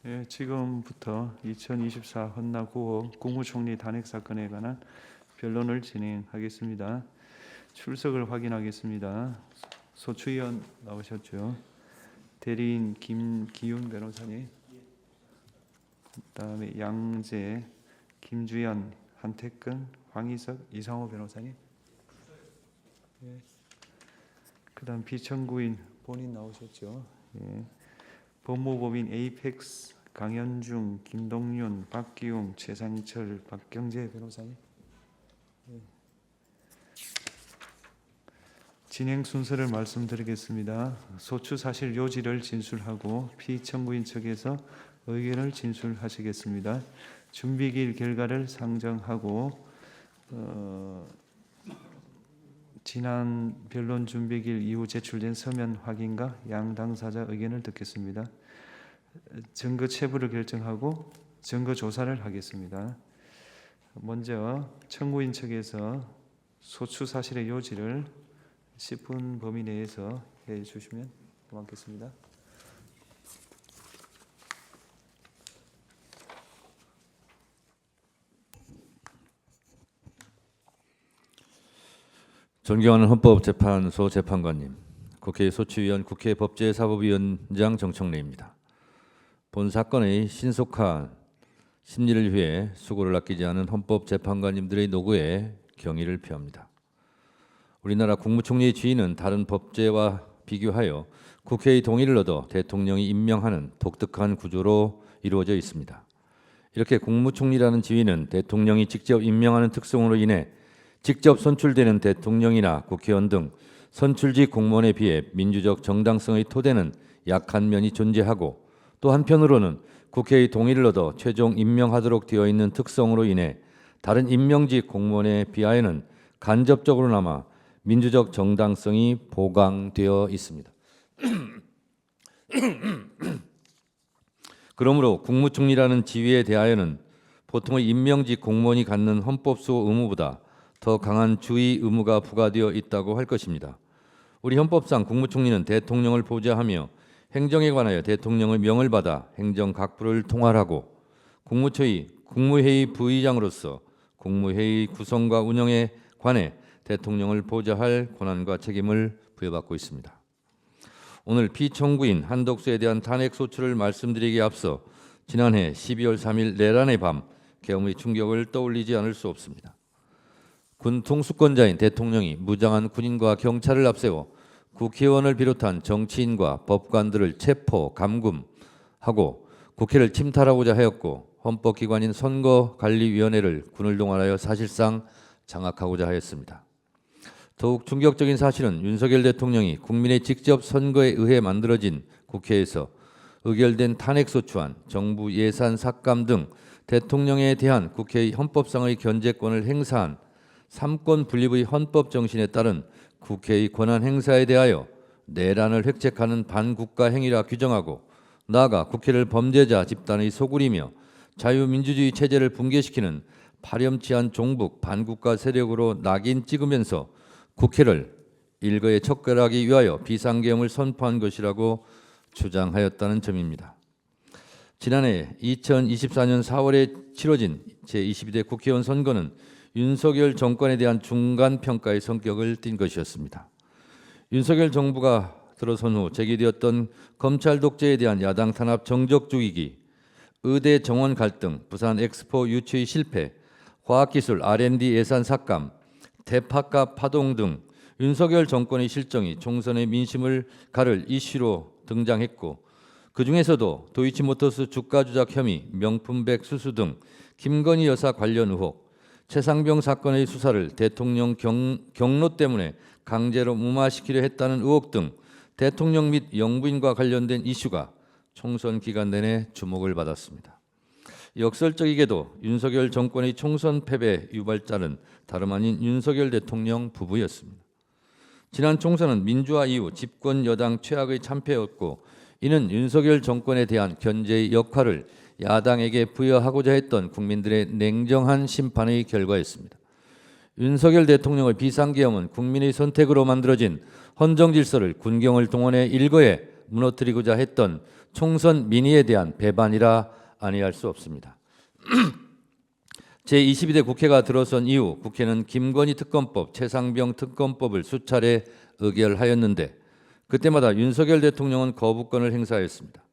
예, 지금부터 2024 헌나 9호 국무총리 탄핵 사건에 관한 변론을 진행하겠습니다. 출석을 확인하겠습니다. 소추위원 나오셨죠? 대리인 김기훈 변호사님, 그다음에 양재, 김주연, 한태근, 황희석, 이상호 변호사님. 예. 그다음 비청구인 본인 나오셨죠? 예. 법무법인 에이펙스 강현중, 김동윤, 박기웅, 최상철, 박경재 변호사님. 예. 진행 순서를 말씀드리겠습니다. 소추 사실 요지를 진술하고 피청구인 측에서 의견을 진술하시겠습니다. 준비기일 결과를 상정하고 지난 변론 준비기일 이후 제출된 서면 확인과 양 당사자 의견을 듣겠습니다. 증거 체부를 결정하고 증거 조사를 하겠습니다. 먼저 청구인 측에서 소추 사실의 요지를 10분 범위 내에서 해 주시면 고맙겠습니다. 존경하는 헌법재판소 재판관님, 국회 소추위원, 국회 법제사법위원장 정청래입니다. 본 사건의 신속한 심리를 위해 수고를 아끼지 않은 헌법재판관님들의 노고에 경의를 표합니다. 우리나라 국무총리의 지위는 다른 법제와 비교하여 국회의 동의를 얻어 대통령이 임명하는 독특한 구조로 이루어져 있습니다. 이렇게 국무총리라는 지위는 대통령이 직접 임명하는 특성으로 인해 직접 선출되는 대통령이나 국회의원 등 선출직 공무원에 비해 민주적 정당성의 토대는 약한 면이 존재하고, 또 한편으로는 국회의 동의를 얻어 최종 임명하도록 되어 있는 특성으로 인해 다른 임명직 공무원에 비하여는 간접적으로나마 민주적 정당성이 보강되어 있습니다. 그러므로 국무총리라는 지위에 대하여는 보통의 임명직 공무원이 갖는 헌법수호 의무보다 더 강한 주의 의무가 부과되어 있다고 할 것입니다. 우리 헌법상 국무총리는 대통령을 보좌하며 행정에 관하여 대통령의 명을 받아 행정각부를 통할하고, 국무회의 부의장으로서 국무회의 구성과 운영에 관해 대통령을 보좌할 권한과 책임을 부여받고 있습니다. 오늘 피청구인 한덕수에 대한 탄핵 소추를 말씀드리기에 앞서 지난해 12월 3일 내란의 밤 계엄의 충격을 떠올리지 않을 수 없습니다. 군 통수권자인 대통령이 무장한 군인과 경찰을 앞세워 국회의원을 비롯한 정치인과 법관들을 체포, 감금하고 국회를 침탈하고자 하였고, 헌법기관인 선거관리위원회를 군을 동원하여 사실상 장악하고자 하였습니다. 더욱 충격적인 사실은 윤석열 대통령이 국민의 직접 선거에 의해 만들어진 국회에서 의결된 탄핵소추안, 정부 예산 삭감 등 대통령에 대한 국회의 헌법상의 견제권을 행사한 삼권 분립의 헌법 정신에 따른 국회의 권한 행사에 대하여 내란을 획책하는 반국가 행위라 규정하고, 나아가 국회를 범죄자 집단의 소굴이며 자유민주주의 체제를 붕괴시키는 파렴치한 종북 반국가 세력으로 낙인 찍으면서 국회를 일거에 척결하기 위하여 비상계엄을 선포한 것이라고 주장하였다는 점입니다. 지난해 2024년 4월에 치러진 제22대 국회의원 선거는 윤석열 정권에 대한 중간평가의 성격을 띈 것이었습니다. 윤석열 정부가 들어선 후 제기되었던 검찰 독재에 대한 야당 탄압 정적 죽이기, 의대 정원 갈등, 부산 엑스포 유치의 실패, 과학기술 R&D 예산 삭감, 대파값 파동 등 윤석열 정권의 실정이 총선의 민심을 가를 이슈로 등장했고, 그중에서도 도이치모터스 주가 조작 혐의, 명품백 수수 등 김건희 여사 관련 의혹, 최상병 사건의 수사를 대통령 경로 때문에 강제로 무마시키려 했다는 의혹 등 대통령 및 영부인과 관련된 이슈가 총선 기간 내내 주목을 받았습니다. 역설적이게도 윤석열 정권의 총선 패배 유발자는 다름 아닌 윤석열 대통령 부부였습니다. 지난 총선은 민주화 이후 집권 여당 최악의 참패였고, 이는 윤석열 정권에 대한 견제의 역할을 야당에게 부여하고자 했던 국민들의 냉정한 심판의 결과였습니다. 윤석열 대통령의 비상계엄은 국민의 선택으로 만들어진 헌정질서를 군경을 동원해 일거에 무너뜨리고자 했던 총선 민의에 대한 배반이라 아니할 수 없습니다. 제22대 국회가 들어선 이후 국회는 김건희 특검법, 최상병 특검법을 수차례 의결하였는데 그때마다 윤석열 대통령은 거부권을 행사하였습니다.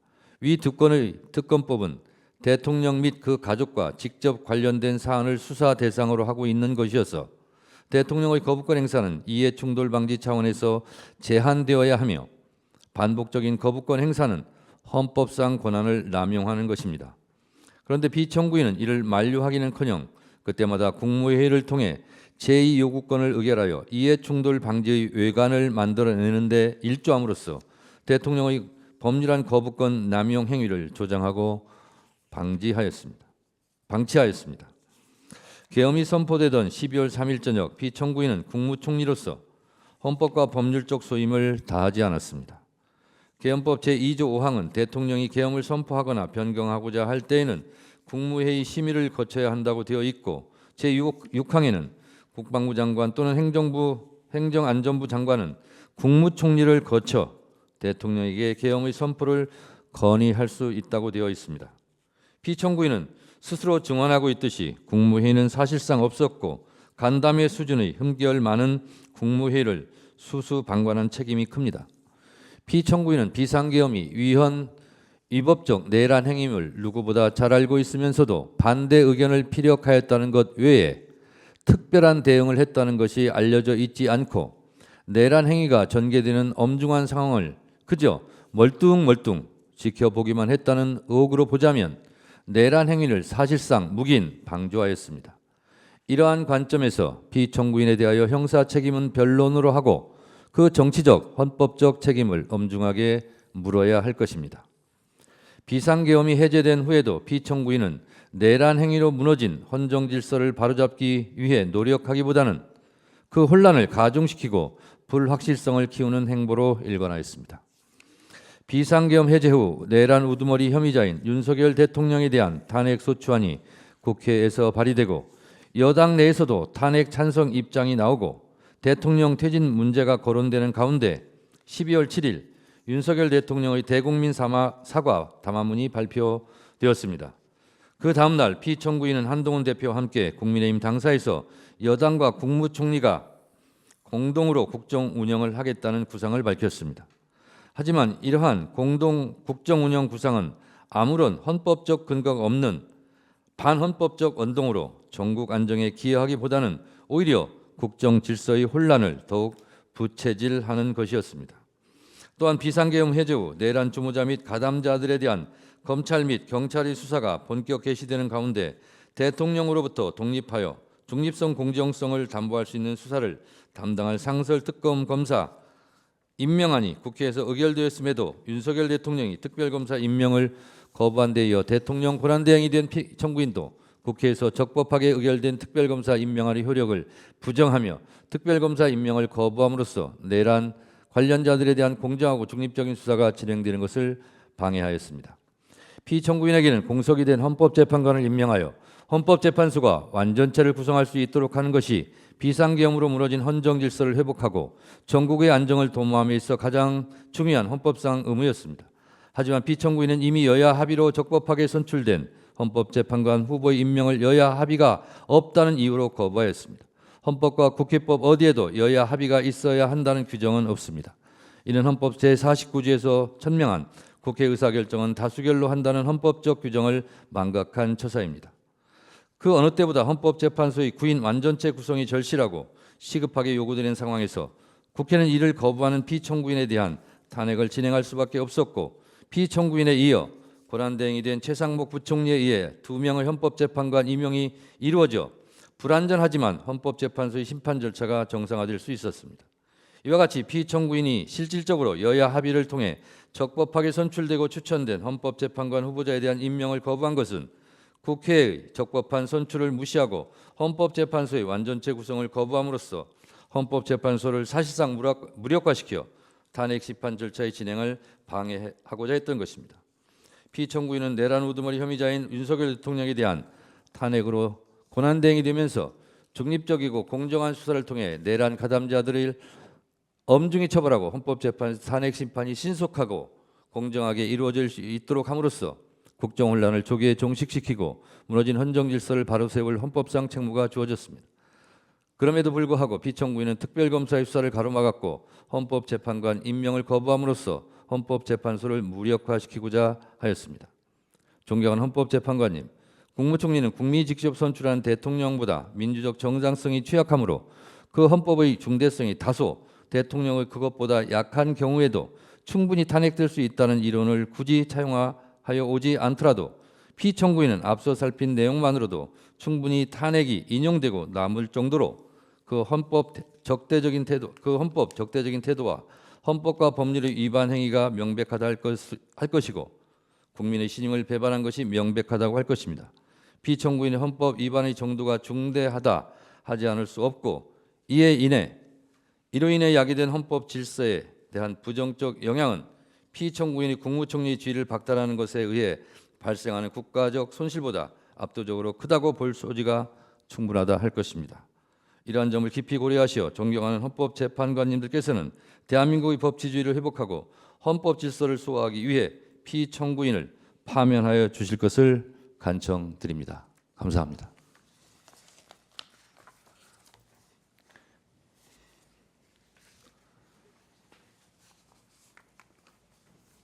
위 두 건의 특검법은 대통령 및 그 가족과 직접 관련된 사안을 수사 대상으로 하고 있는 것이어서 대통령의 거부권 행사는 이해 충돌 방지 차원에서 제한되어야 하며 반복적인 거부권 행사는 헌법상 권한을 남용하는 것입니다. 그런데 비청구인은 이를 만류하기는커녕 그때마다 국무회의를 통해 제2요구권을 의결하여 이해충돌 방지의 외관을 만들어내는 데 일조함으로써 대통령의 법률안 거부권 남용 행위를 조장하고 방치하였습니다. 계엄이 선포되던 12월 3일 저녁 비청구인은 국무총리로서 헌법과 법률적 소임을 다하지 않았습니다. 계엄법 제2조 5항은 대통령이 계엄을 선포하거나 변경하고자 할 때에는 국무회의 심의를 거쳐야 한다고 되어 있고 제6항에는 국방부 장관 또는 행정안전부 장관은 국무총리를 거쳐 대통령에게 계엄의 선포를 건의할 수 있다고 되어 있습니다. 피청구인은 스스로 증언하고 있듯이 국무회의는 사실상 없었고 간담회 수준의 흠결 많은 국무회의를 수수방관한 책임이 큽니다. 피청구인은 비상계엄이 위법적 내란 행위임을 누구보다 잘 알고 있으면서도 반대 의견을 피력하였다는 것 외에 특별한 대응을 했다는 것이 알려져 있지 않고 내란 행위가 전개되는 엄중한 상황을 그저 멀뚱멀뚱 지켜보기만 했다는 의혹으로 보자면 내란 행위를 사실상 묵인 방조하였습니다. 이러한 관점에서 피청구인에 대하여 형사 책임은 변론으로 하고 그 정치적, 헌법적 책임을 엄중하게 물어야 할 것입니다. 비상계엄이 해제된 후에도 피청구인은 내란 행위로 무너진 헌정 질서를 바로잡기 위해 노력하기보다는 그 혼란을 가중시키고 불확실성을 키우는 행보로 일관하였습니다. 비상계엄 해제 후 내란 우두머리 혐의자인 윤석열 대통령에 대한 탄핵소추안이 국회에서 발의되고 여당 내에서도 탄핵 찬성 입장이 나오고 대통령 퇴진 문제가 거론되는 가운데 12월 7일 윤석열 대통령의 대국민 사과 담화문이 발표되었습니다. 그 다음 날 피청구인은 한동훈 대표와 함께 국민의힘 당사에서 여당과 국무총리가 공동으로 국정 운영을 하겠다는 구상을 밝혔습니다. 하지만 이러한 공동 국정 운영 구상은 아무런 헌법적 근거가 없는 반헌법적 언동으로 전국 안정에 기여하기보다는 오히려 국정 질서의 혼란을 더욱 부채질하는 것이었습니다. 또한 비상계엄 해제 후 내란 주모자 및 가담자들에 대한 검찰 및 경찰의 수사가 본격 개시되는 가운데 대통령으로부터 독립하여 중립성 공정성을 담보할 수 있는 수사를 담당할 상설특검 검사 임명안이 국회에서 의결되었음에도 윤석열 대통령이 특별검사 임명을 거부한 데 이어 대통령 권한대행이 된 피청구인도 국회에서 적법하게 의결된 특별검사 임명안의 효력을 부정하며 특별검사 임명을 거부함으로써 내란 관련자들에 대한 공정하고 중립적인 수사가 진행되는 것을 방해하였습니다. 피청구인에게는 공석이 된 헌법재판관을 임명하여 헌법재판소가 완전체를 구성할 수 있도록 하는 것이 비상계엄으로 무너진 헌정 질서를 회복하고 전국의 안정을 도모함에 있어 가장 중요한 헌법상 의무였습니다. 하지만 피청구인은 이미 여야 합의로 적법하게 선출된 헌법재판관 후보의 임명을 여야 합의가 없다는 이유로 거부하였습니다. 헌법과 국회법 어디에도 여야 합의가 있어야 한다는 규정은 없습니다. 이는 헌법 제49조에서 천명한 국회 의사결정은 다수결로 한다는 헌법적 규정을 망각한 처사입니다. 그 어느 때보다 헌법재판소의 구인 완전체 구성이 절실하고 시급하게 요구되는 상황에서 국회는 이를 거부하는 피청구인에 대한 탄핵을 진행할 수밖에 없었고 피청구인에 이어 권한대행이 된 최상목 부총리에 의해 2명의 헌법재판관 임명이 이루어져 불완전하지만 헌법재판소의 심판 절차가 정상화될 수 있었습니다. 이와 같이 피청구인이 실질적으로 여야 합의를 통해 적법하게 선출되고 추천된 헌법재판관 후보자에 대한 임명을 거부한 것은 국회의 적법한 선출을 무시하고 헌법재판소의 완전체 구성을 거부함으로써 헌법재판소를 사실상 무력화시켜 탄핵 심판 절차의 진행을 방해하고자 했던 것입니다. 피청구인은 내란 우두머리 혐의자인 윤석열 대통령에 대한 탄핵으로 권한대행이 되면서 중립적이고 공정한 수사를 통해 내란 가담자들을 엄중히 처벌하고 헌법재판 탄핵 심판이 신속하고 공정하게 이루어질 수 있도록 함으로써 국정 혼란을 조기에 종식시키고 무너진 헌정 질서를 바로 세울 헌법상 책무가 주어졌습니다. 그럼에도 불구하고 피청구인은 특별검사의 수사를 가로막았고 헌법재판관 임명을 거부함으로써 헌법재판소를 무력화시키고자 하였습니다. 존경하는 헌법재판관님, 국무총리는 국민이 직접 선출한 대통령보다 민주적 정당성이 취약하므로 그 헌법의 중대성이 다소 대통령의 그것보다 약한 경우에도 충분히 탄핵될 수 있다는 이론을 굳이 차용하여 오지 않더라도 피청구인은 앞서 살핀 내용만으로도 충분히 탄핵이 인용되고 남을 정도로 그 헌법 적대적인 태도와 헌법과 법률의 위반 행위가 명백하다 할 것이고 국민의 신임을 배반한 것이 명백하다고 할 것입니다. 피청구인의 헌법 위반의 정도가 중대하다 하지 않을 수 없고 이로 인해 야기된 헌법 질서에 대한 부정적 영향은 피청구인이 국무총리의 지위를 박탈하는 것에 의해 발생하는 국가적 손실보다 압도적으로 크다고 볼 소지가 충분하다 할 것입니다. 이러한 점을 깊이 고려하시어 존경하는 헌법재판관님들께서는 대한민국의 법치주의를 회복하고 헌법 질서를 수호하기 위해 피청구인을 파면하여 주실 것을 간청드립니다. 감사합니다.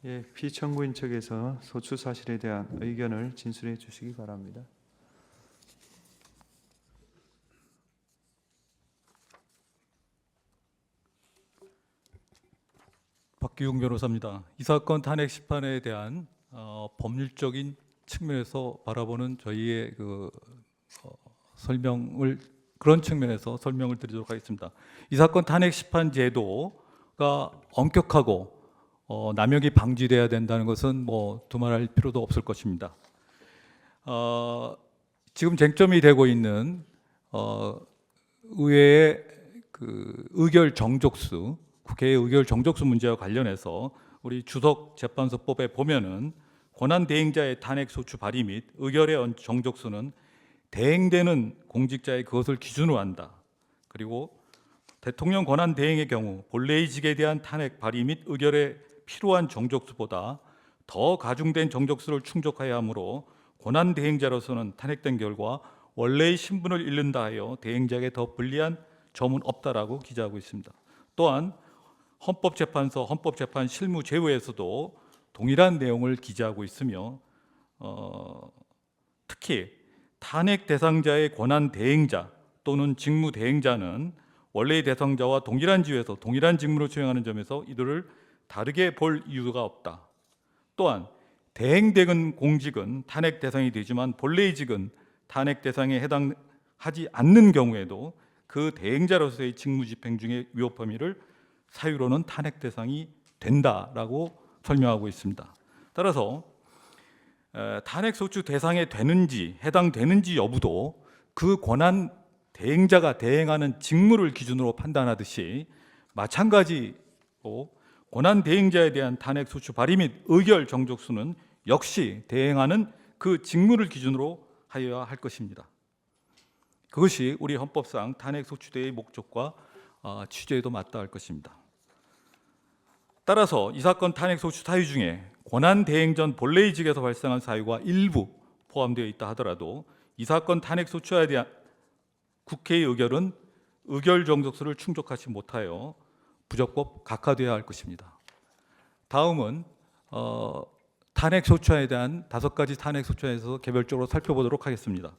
예, 피청구인 측에서 소추 사실에 대한 의견을 진술해 주시기 바랍니다. 박기웅 변호사입니다. 이 사건 탄핵 심판에 대한 법률적인 측면에서 바라보는 저희의 그런 측면에서 설명을 드리도록 하겠습니다. 이 사건 탄핵 심판 제도가 엄격하고 남용이 방지돼야 된다는 것은 두말할 필요도 없을 것입니다. 지금 쟁점이 되고 있는 의회의 의결 정족수, 국회의 의결 정족수 문제와 관련해서 우리 주석재판소법에 보면은 권한대행자의 탄핵 소추 발의 및 의결의 정족수는 대행되는 공직자의 그것을 기준으로 한다. 그리고 대통령 권한 대행의 경우 본래의 직에 대한 탄핵 발의 및 의결에 필요한 정족수보다 더 가중된 정족수를 충족해야 하므로 권한 대행자로서는 탄핵된 결과 원래의 신분을 잃는다 하여 대행자에게 더 불리한 점은 없다라고 기재하고 있습니다. 또한 헌법재판소 헌법재판 실무 제도에서도 동일한 내용을 기재하고 있으며 특히 탄핵 대상자의 권한 대행자 또는 직무 대행자는 원래의 대상자와 동일한 지위에서 동일한 직무를 수행하는 점에서 이들을 다르게 볼 이유가 없다. 또한 대행되는 공직은 탄핵 대상이 되지만 본래의 직은 탄핵 대상에 해당하지 않는 경우에도 그 대행자로서의 직무 집행 중에 위법 혐의를 사유로는 탄핵 대상이 된다라고 설명하고 있습니다. 따라서 탄핵 소추 대상에 되는지 해당되는지 여부도 그 권한 대행자가 대행하는 직무를 기준으로 판단하듯이 마찬가지로 권한 대행자에 대한 탄핵 소추 발의 및 의결 정족수는 역시 대행하는 그 직무를 기준으로 하여야 할 것입니다. 그것이 우리 헌법상 탄핵 소추대의 목적과 취지에도 맞닿을 것입니다. 따라서 이 사건 탄핵 소추 사유 중에 권한 대행 전 본래의 직에서 발생한 사유가 일부 포함되어 있다 하더라도 이 사건 탄핵 소추에 대한 국회의 의결은 의결 정족수를 충족하지 못하여 부적법 각하되어야 할 것입니다. 다음은 탄핵 소추에 대한 5가지 탄핵 소추에서 개별적으로 살펴보도록 하겠습니다.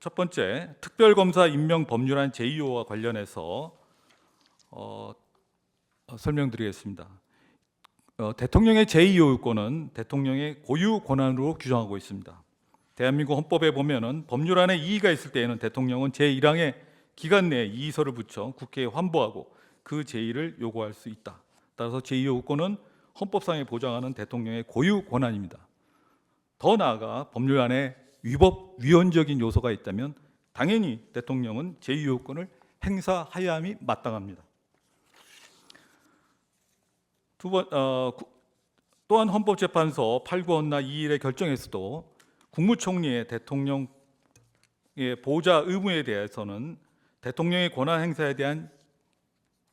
첫 번째, 특별검사 임명 법률안 제2호와 관련해서 설명드리겠습니다. 대통령의 제2호유권은 대통령의 고유 권한으로 규정하고 있습니다. 대한민국 헌법에 보면은 법률안에 이의가 있을 때에는 대통령은 제1항의 기간 내에 이의서를 붙여 국회에 환보하고 그 제의를 요구할 수 있다. 따라서 제2호유권은 헌법상에 보장하는 대통령의 고유 권한입니다. 더 나아가 법률안에 위헌적인 요소가 있다면 당연히 대통령은 제2호유권을 행사하여야 함이 마땅합니다. 또한 헌법재판소 8구헌나 2일의 결정에서도 국무총리의 대통령의 보좌 의무에 대해서는 대통령의 권한 행사에 대한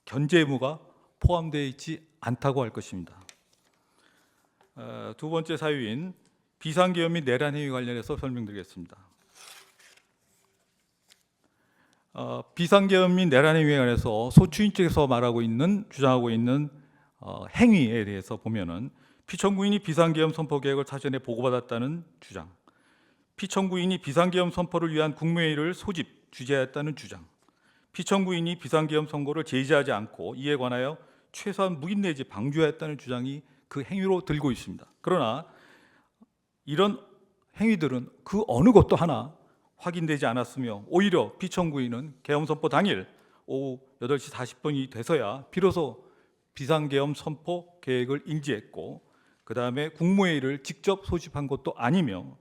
견제 의무가 포함되어 있지 않다고 할 것입니다. 두 번째 사유인 비상계엄 및 내란 행위 관련해서 설명드리겠습니다. 비상계엄 및 내란 행위에 관해서 소추인 측에서 주장하고 있는 행위에 대해서 보면은 피청구인이 비상계엄 선포 계획을 사전에 보고받았다는 주장, 피청구인이 비상계엄 선포를 위한 국무회의를 소집, 주재했다는 주장, 피청구인이 비상계엄 선고를 제지하지 않고 이에 관하여 최소한 묵인 내지 방조했다는 주장이 그 행위로 들고 있습니다. 그러나 이런 행위들은 그 어느 것도 하나 확인되지 않았으며 오히려 피청구인은 계엄 선포 당일 오후 8시 40분이 돼서야 비로소 비상계엄 선포 계획을 인지했고 그 다음에 국무회의를 직접 소집한 것도 아니며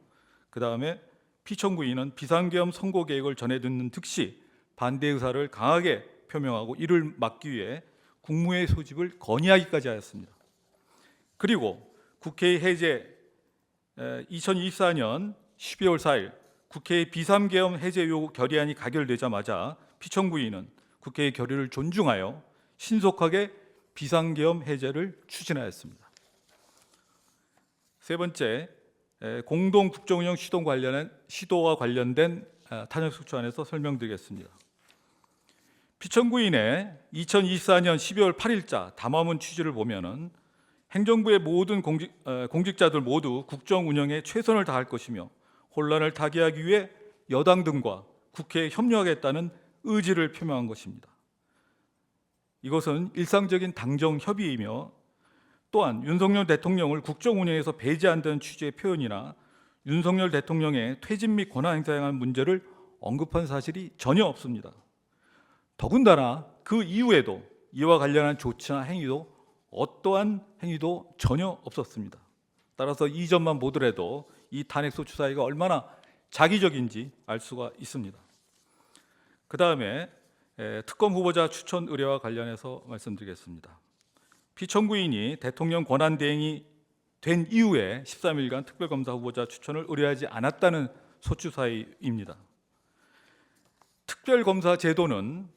그 다음에 피청구인은 비상계엄 선고 계획을 전해 듣는 즉시 반대 의사를 강하게 표명하고 이를 막기 위해 국무회의 소집을 건의하기까지 하였습니다. 그리고 국회의 해제 2024년 12월 4일 국회의 비상계엄 해제 요구 결의안이 가결되자마자 피청구인은 국회의 결의를 존중하여 신속하게 비상계엄 해제를 추진하였습니다. 세 번째, 공동 국정운영 시도와 관련된 탄핵소추안에서 설명드리겠습니다. 피청구인의 2024년 12월 8일자 담화문 취지를 보면은 행정부의 모든 공직자들 모두 국정 운영에 최선을 다할 것이며 혼란을 타개하기 위해 여당 등과 국회에 협력하겠다는 의지를 표명한 것입니다. 이것은 일상적인 당정 협의이며 또한 윤석열 대통령을 국정 운영에서 배제한다는 취지의 표현이나 윤석열 대통령의 퇴진 및 권한 행사에 관한 문제를 언급한 사실이 전혀 없습니다. 더군다나 그 이후에도 이와 관련한 조치나 행위도 어떠한 행위도 전혀 없었습니다. 따라서 이 점만 보더라도 이 탄핵소추 사유가 얼마나 자기적인지 알 수가 있습니다. 그 다음에 특검 후보자 추천 의뢰와 관련해서 말씀드리겠습니다. 피청구인이 대통령 권한 대행이 된 이후에 13일간 특별검사 후보자 추천을 의뢰하지 않았다는 소추 사유입니다. 특별검사 제도는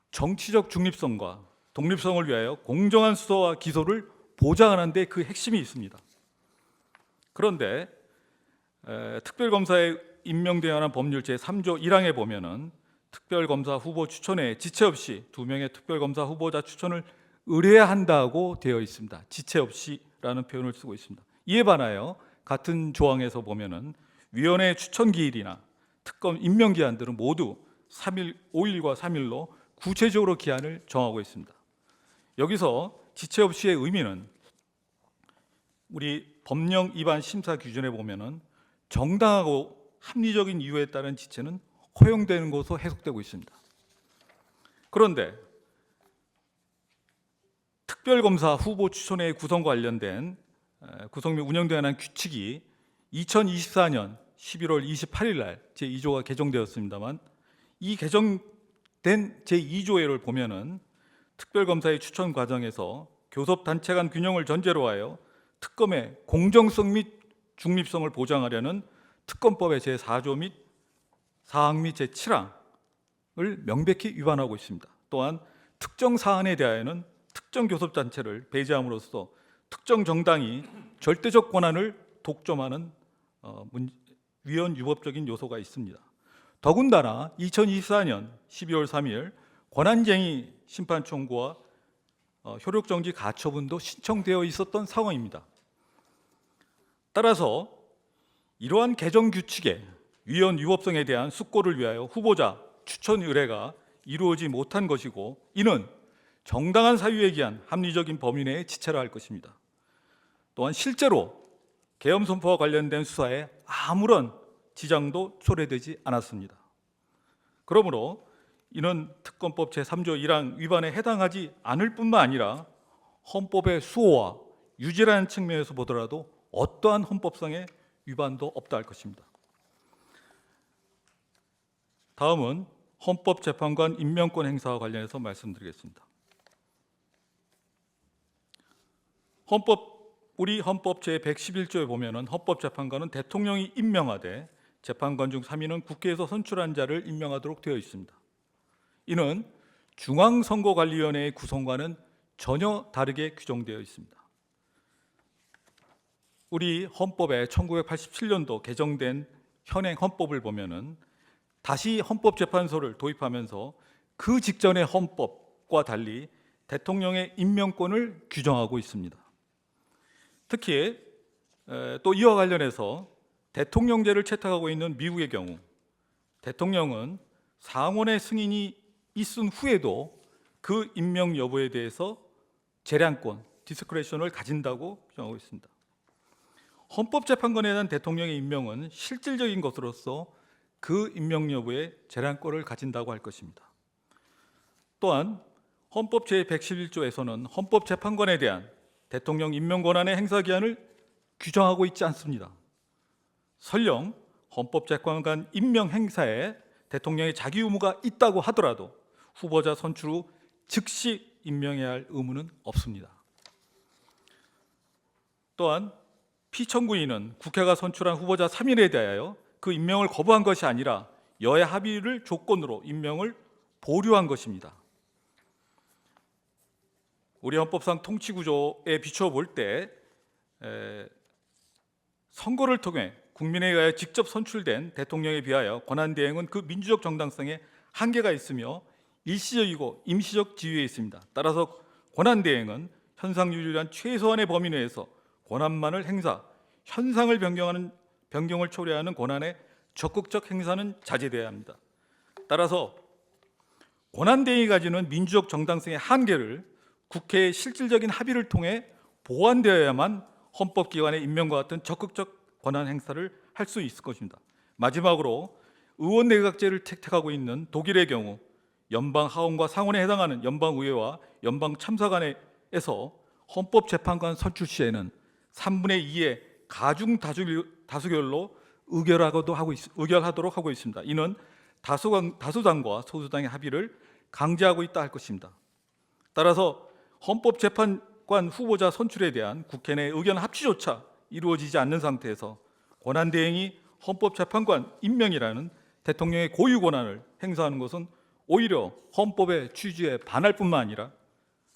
정치적 중립성과 독립성을 위하여 공정한 수사와 기소를 보장하는 데 그 핵심이 있습니다. 그런데 특별검사에 임명되어 하는 법률 제3조 1항에 보면은 특별검사 후보 추천에 지체 없이 2명의 특별검사 후보자 추천을 의뢰해야 한다고 되어 있습니다. 지체 없이라는 표현을 쓰고 있습니다. 이에 반하여 같은 조항에서 보면은 위원회 추천 기일이나 특검 임명 기한들은 모두 5일과 3일로 구체적으로 기한을 정하고 있습니다. 여기서 지체 없이의 의미는 우리 법령 위반 심사 기준에 보면은 정당하고 합리적인 이유에 따른 지체는 허용되는 것으로 해석되고 있습니다. 그런데 특별검사 후보 추천의 구성과 관련된 구성 및 운영되어 하는 규칙이 2024년 11월 28일 날 제2조가 개정되었습니다만 이 개정된 제2조를 보면은 특별검사의 추천 과정에서 교섭단체 간 균형을 전제로 하여 특검의 공정성 및 중립성을 보장하려는 특검법의 제4조 및 4항 및 제7항을 명백히 위반하고 있습니다. 또한 특정 사안에 대하여는 특정 교섭단체를 배제함으로써 특정 정당이 절대적 권한을 독점하는 위헌 유법적인 요소가 있습니다. 더군다나 2024년 12월 3일 권한쟁의 심판 청구와 효력정지 가처분도 신청되어 있었던 상황입니다. 따라서 이러한 개정 규칙의 위헌 유법성에 대한 숙고를 위하여 후보자 추천 의뢰가 이루어지지 못한 것이고 이는 정당한 사유에 기한 합리적인 범위 내에 지체를 할 것입니다. 또한 실제로 계엄 선포와 관련된 수사에 아무런 지장도 초래되지 않았습니다. 그러므로 이는 특검법 제3조 1항 위반에 해당하지 않을 뿐만 아니라 헌법의 수호와 유지라는 측면에서 보더라도 어떠한 헌법상의 위반도 없다 할 것입니다. 다음은 헌법재판관 임명권 행사와 관련해서 말씀드리겠습니다. 우리 헌법 제111조에 보면은 헌법재판관은 대통령이 임명하되 재판관 중 3인은 국회에서 선출한 자를 임명하도록 되어 있습니다. 이는 중앙선거관리위원회의 구성과는 전혀 다르게 규정되어 있습니다. 우리 헌법에 1987년도 개정된 현행 헌법을 보면은 다시 헌법재판소를 도입하면서 그 직전의 헌법과 달리 대통령의 임명권을 규정하고 있습니다. 특히 또 이와 관련해서 대통령제를 채택하고 있는 미국의 경우 대통령은 상원의 승인이 있은 후에도 그 임명 여부에 대해서 재량권, 디스크레션을 가진다고 규정하고 있습니다. 헌법재판관에 대한 대통령의 임명은 실질적인 것으로서 그 임명 여부에 재량권을 가진다고 할 것입니다. 또한 헌법 제111조에서는 헌법재판관에 대한 대통령 임명 권한의 행사 기한을 규정하고 있지 않습니다. 설령 헌법재판관 임명 행사에 대통령의 자기 의무가 있다고 하더라도 후보자 선출 후 즉시 임명해야 할 의무는 없습니다. 또한 피청구인은 국회가 선출한 후보자 3인에 대하여 그 임명을 거부한 것이 아니라 여야 합의를 조건으로 임명을 보류한 것입니다. 우리 헌법상 통치구조에 비추어 볼 때 선거를 통해 국민에 의하여 직접 선출된 대통령에 비하여 권한대행은 그 민주적 정당성에 한계가 있으며 일시적이고 임시적 지위에 있습니다. 따라서 권한대행은 현상 유지란 최소한의 범위 내에서 권한만을 행사, 현상을 변경을 초래하는 권한의 적극적 행사는 자제돼야 합니다. 따라서 권한대행이 가지는 민주적 정당성의 한계를 국회의 실질적인 합의를 통해 보완되어야만 헌법기관의 임명과 같은 적극적 권한 행사를 할 수 있을 것입니다. 마지막으로 의원 내각제를 채택하고 있는 독일의 경우 연방 하원과 상원에 해당하는 연방의회와 연방참사관에서 헌법재판관 선출 시에는 3분의 2의 가중 다수결로 의결하도록 하고 있습니다. 이는 다수당과 소수당의 합의를 강제하고 있다 할 것입니다. 따라서 헌법재판관 후보자 선출에 대한 국회 내 의견 합치조차 이루어지지 않는 상태에서 권한대행이 헌법재판관 임명이라는 대통령의 고유 권한을 행사하는 것은 오히려 헌법의 취지에 반할 뿐만 아니라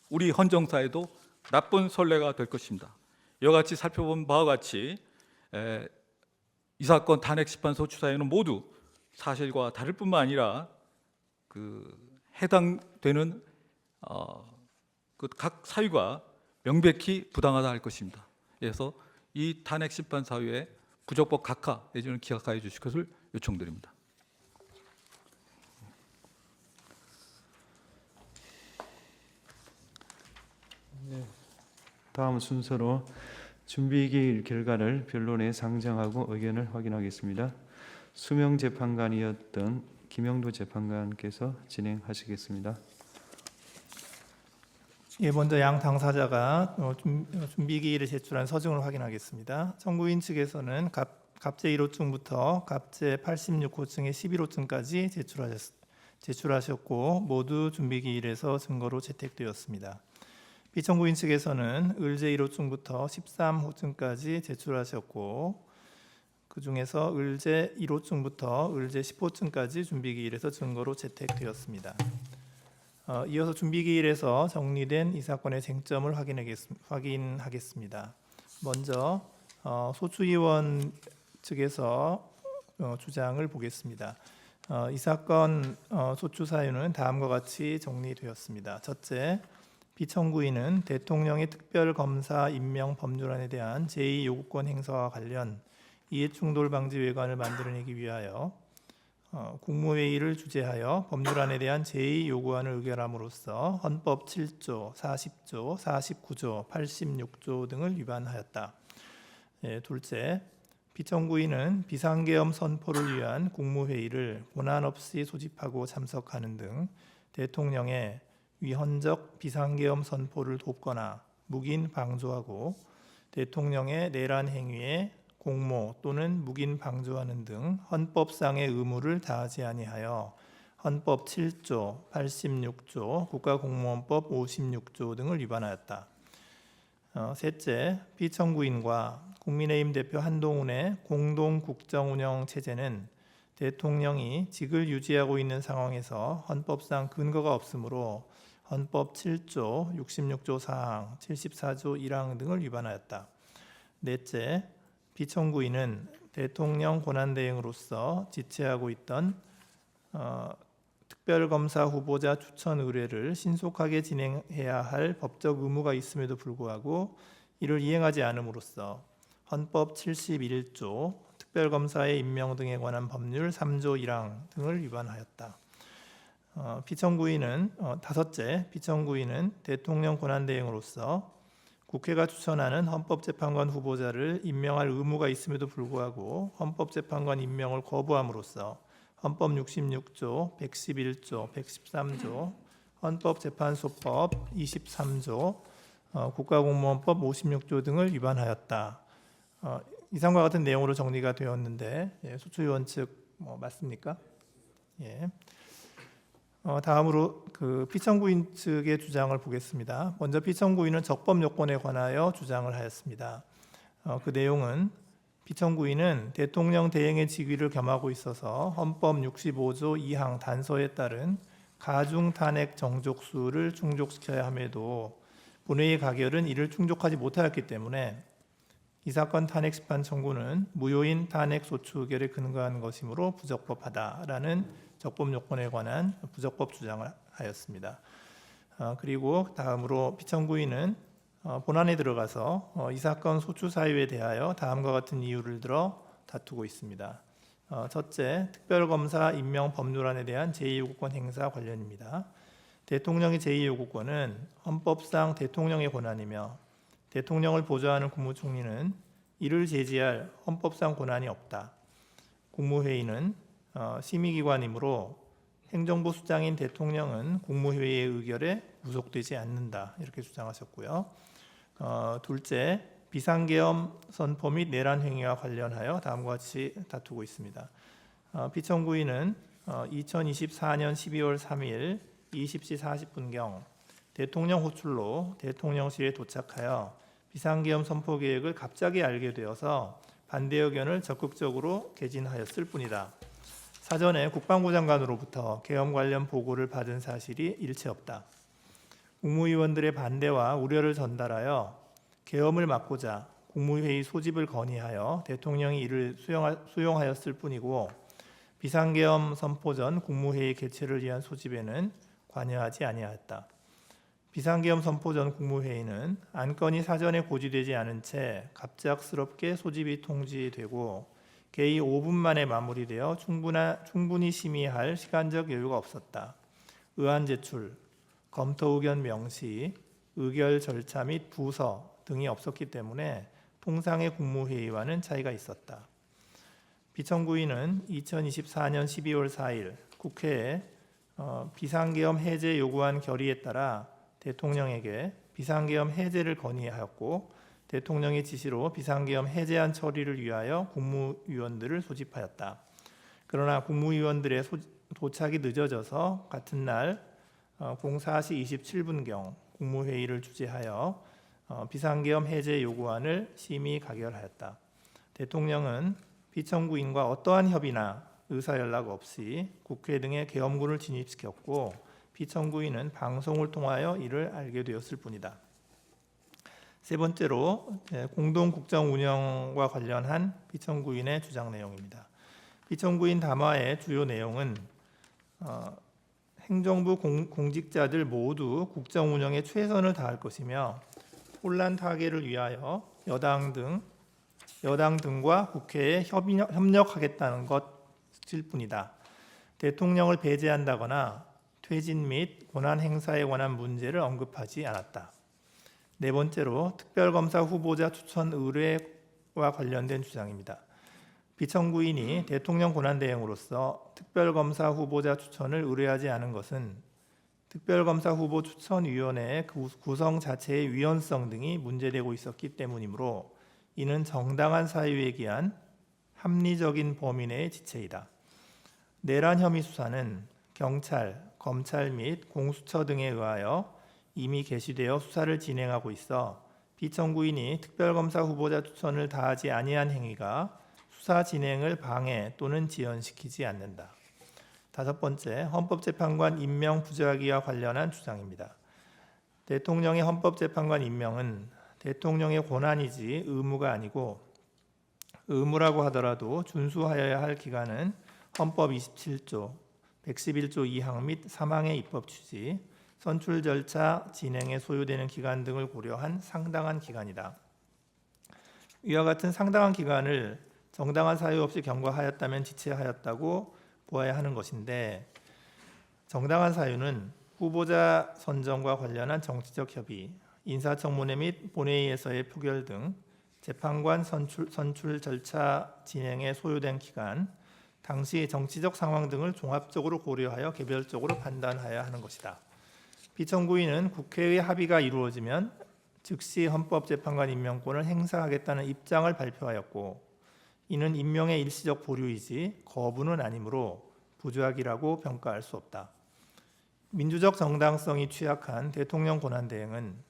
우리 헌정사에도 나쁜 선례가 될 것입니다. 이와 같이 살펴본 바와 같이 이 사건 탄핵심판 소추 사유는 모두 사실과 다를 뿐만 아니라 해당되는 각 사유가 명백히 부당하다 할 것입니다. 그래서 이 탄핵심판 사유에 부적법 각하 내지는 기각하여 주실 것을 요청드립니다. 다음 순서로 준비기일 결과를 변론에 상정하고 의견을 확인하겠습니다. 수명 재판관이었던 김영도 재판관께서 진행하시겠습니다. 예, 먼저 양 당사자가 준비기일에 제출한 서증을 확인하겠습니다. 청구인 측에서는 갑제 1호증부터 갑제 86호증의 11호증까지 제출하셨고 모두 준비기일에서 증거로 채택되었습니다. 피청구인 측에서는 을제 1호증부터 13호증까지 제출하셨고 그 중에서 을제 1호증부터 을제 10호증까지 준비기일에서 증거로 채택되었습니다. 이어서 준비기일에서 정리된 이 사건의 쟁점을 확인하겠습니다. 먼저 소추위원 측에서 주장을 보겠습니다. 이 사건 소추 사유는 다음과 같이 정리되었습니다. 첫째, 피청구인은 대통령의 특별검사 임명 법률안에 대한 제2요구권 행사와 관련 이해충돌 방지 외관을 만들어내기 위하여 국무회의를 주재하여 법률안에 대한 제2요구안을 의결함으로써 헌법 7조, 40조, 49조, 86조 등을 위반하였다. 둘째, 피청구인은 비상계엄 선포를 위한 국무회의를 권한 없이 소집하고 참석하는 등 대통령의 위헌적 비상계엄 선포를 돕거나 묵인 방조하고 대통령의 내란 행위에 공모 또는 묵인 방조하는 등 헌법상의 의무를 다하지 아니하여 헌법 7조, 86조, 국가공무원법 56조 등을 위반하였다. 셋째, 피청구인과 국민의힘 대표 한동훈의 공동 국정운영 체제는 대통령이 직을 유지하고 있는 상황에서 헌법상 근거가 없으므로 헌법 7조, 66조 4항, 74조 1항 등을 위반하였다. 넷째, 피청구인은 대통령 권한대행으로서 지체하고 있던 특별검사 후보자 추천 의뢰를 신속하게 진행해야 할 법적 의무가 있음에도 불구하고 이를 이행하지 않음으로써 헌법 71조 특별검사의 임명 등에 관한 법률 3조 1항 등을 위반하였다. 다섯째, 피청구인은 대통령 권한대행으로서 국회가 추천하는 헌법재판관 후보자를 임명할 의무가 있음에도 불구하고 헌법재판관 임명을 거부함으로써 헌법 66조, 111조, 113조, 헌법재판소법 23조, 국가공무원법 56조 등을 위반하였다. 이상과 같은 내용으로 정리가 되었는데 소추위원 측 맞습니까? 예. 다음으로 피청구인 측의 주장을 보겠습니다. 먼저 피청구인은 적법 요건에 관하여 주장을 하였습니다. 그 내용은 피청구인은 대통령 대행의 직위를 겸하고 있어서 헌법 65조 2항 단서에 따른 가중 탄핵 정족수를 충족시켜야 함에도 본회의 가결은 이를 충족하지 못하였기 때문에 이 사건 탄핵 심판 청구는 무효인 탄핵 소추 의결에 근거한 것이므로 부적법하다라는 적법 요건에 관한 부적법 주장을 하였습니다. 그리고 다음으로 피청구인은 본안에 들어가서 이 사건 소추 사유에 대하여 다음과 같은 이유를 들어 다투고 있습니다. 첫째, 특별검사 임명 법률안에 대한 제2요구권 행사 관련입니다. 대통령의 제2요구권은 헌법상 대통령의 권한이며 대통령을 보좌하는 국무총리는 이를 제지할 헌법상 권한이 없다. 국무회의는 심의기관이므로 행정부 수장인 대통령은 국무회의의 의결에 무속되지 않는다. 이렇게 주장하셨고요. 둘째, 비상계엄 선포 및 내란 행위와 관련하여 다음과 같이 다투고 있습니다. 피청구인은 2024년 12월 3일 20시 40분경 대통령 호출로 대통령실에 도착하여 비상계엄 선포 계획을 갑자기 알게 되어서 반대 의견을 적극적으로 개진하였을 뿐이다. 사전에 국방부 장관으로부터 계엄 관련 보고를 받은 사실이 일체 없다. 국무위원들의 반대와 우려를 전달하여 계엄을 막고자 국무회의 소집을 건의하여 대통령이 이를 수용하였을 뿐이고 비상계엄 선포 전 국무회의 개최를 위한 소집에는 관여하지 아니하였다. 비상계엄 선포 전 국무회의는 안건이 사전에 고지되지 않은 채 갑작스럽게 소집이 통지되고 개의 5분 만에 마무리되어 충분히 심의할 시간적 여유가 없었다. 의안 제출, 검토 의견 명시, 의결 절차 및 부서 등이 없었기 때문에 통상의 국무회의와는 차이가 있었다. 피청구인은 2024년 12월 4일 국회에 비상계엄 해제 요구안 결의에 따라 대통령에게 비상계엄 해제를 건의하였고 대통령의 지시로 비상계엄 해제안 처리를 위하여 국무위원들을 소집하였다. 그러나 국무위원들의 도착이 늦어져서 같은 날 04시 27분경 국무회의를 주재하여 비상계엄 해제 요구안을 심의 가결하였다. 대통령은 피청구인과 어떠한 협의나 의사연락 없이 국회 등에 계엄군을 진입시켰고 피청구인은 방송을 통하여 이를 알게 되었을 뿐이다. 세 번째로 공동국정 운영과 관련한 피청구인의 주장 내용입니다. 피청구인 담화의 주요 내용은 행정부 공직자들 모두 국정 운영에 최선을 다할 것이며 혼란 타개를 위하여 여당 등과 국회에 협력하겠다는 것일 뿐이다. 대통령을 배제한다거나 퇴진 및 권한 행사에 관한 문제를 언급하지 않았다. 네 번째로 특별검사 후보자 추천 의뢰와 관련된 주장입니다. 피청구인이 대통령 권한대행으로서 특별검사 후보자 추천을 의뢰하지 않은 것은 특별검사 후보 추천위원회의 구성 자체의 위헌성 등이 문제되고 있었기 때문이므로 이는 정당한 사유에 기한 합리적인 범위 내의 지체이다. 내란 혐의 수사는 경찰, 검찰 및 공수처 등에 의하여 이미 개시되어 수사를 진행하고 있어 피청구인이 특별검사 후보자 추천을 다하지 아니한 행위가 수사 진행을 방해 또는 지연시키지 않는다. 다섯 번째, 헌법재판관 임명 부작위와 관련한 주장입니다. 대통령의 헌법재판관 임명은 대통령의 권한이지 의무가 아니고, 의무라고 하더라도 준수하여야 할 기간은 헌법 27조, 111조 2항 및 3항의 입법 취지, 선출 절차 진행에 소요되는 기간 등을 고려한 상당한 기간이다. 이와 같은 상당한 기간을 정당한 사유 없이 경과하였다면 지체하였다고 보아야 하는 것인데, 정당한 사유는 후보자 선정과 관련한 정치적 협의, 인사청문회 및 본회의에서의 표결 등 재판관 선출 절차 진행에 소요된 기간, 당시 정치적 상황 등을 종합적으로 고려하여 개별적으로 판단하여야 하는 것이다. 피청구인은 국회의 합의가 이루어지면 즉시 헌법재판관 임명권을 행사하겠다는 입장을 발표하였고, 이는 임명의 일시적 보류이지 거부는 아니므로 부조약이라고 평가할 수 없다. 민주적 정당성이 취약한 대통령 권한대행은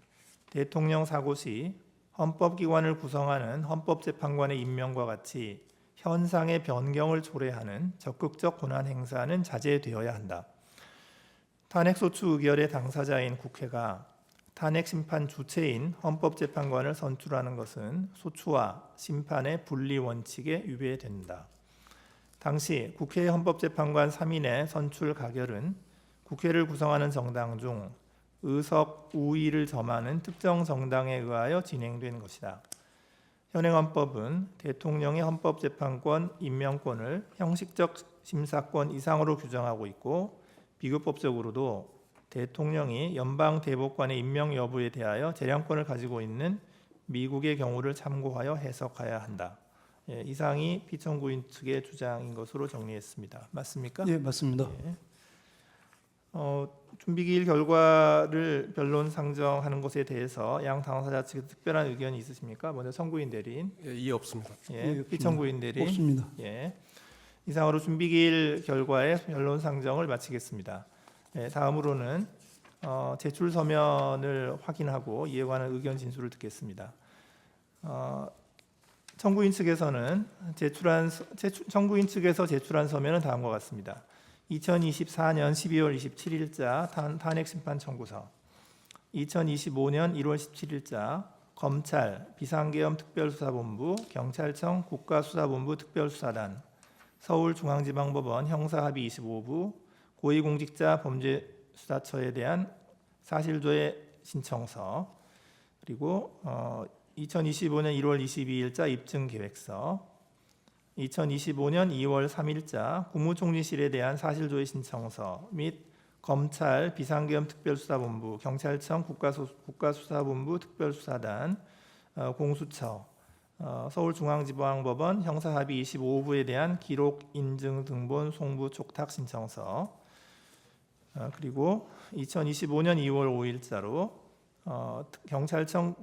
대통령 사고 시 헌법기관을 구성하는 헌법재판관의 임명과 같이 현상의 변경을 초래하는 적극적 권한 행사는 자제되어야 한다. 탄핵소추 의결의 당사자인 국회가 탄핵심판 주체인 헌법재판관을 선출하는 것은 소추와 심판의 분리 원칙에 위배된다. 당시 국회 헌법재판관 3인의 선출 가결은 국회를 구성하는 정당 중 의석 우위를 점하는 특정 정당에 의하여 진행된 것이다. 현행 헌법은 대통령의 헌법재판권 임명권을 형식적 심사권 이상으로 규정하고 있고, 비교법적으로도 대통령이 연방대법관의 임명 여부에 대하여 재량권을 가지고 있는 미국의 경우를 참고하여 해석해야 한다. 예, 이상이 피청구인 측의 주장인 것으로 정리했습니다. 맞습니까? 예, 맞습니다. 예. 준비기일 결과를 변론 상정하는 것에 대해서 양 당사자 측에 특별한 의견이 있으십니까? 먼저 청구인 대리인. 예, 이해 없습니다. 예, 피청구인 대리인. 없습니다. 예. 이상으로 준비기일 결과의 변론 상정을 마치겠습니다. 예, 다음으로는 제출 서면을 확인하고 이에 관한 의견 진술을 듣겠습니다. 청구인 측에서는 청구인 측에서 제출한 서면은 다음과 같습니다. 2024년 12월 27일자 탄핵심판 청구서, 2025년 1월 17일자 검찰 비상계엄 특별수사본부 경찰청 국가수사본부 특별수사단 서울중앙지방법원 형사합의 25부 고위공직자 범죄수사처에 대한 사실조회 신청서, 그리고 2025년 1월 22일자 입증계획서, 2025년 2월 3일자 국무총리실에 대한 사실조회 신청서 및 검찰 비상계엄 특별수사본부 경찰청 국가수사본부 특별수사단 공수처 서울중앙지방법원 형사합의 25부에 대한 기록 인증 등본 송부 촉탁 신청서, 그리고 2025년 2월 5일자로 경찰청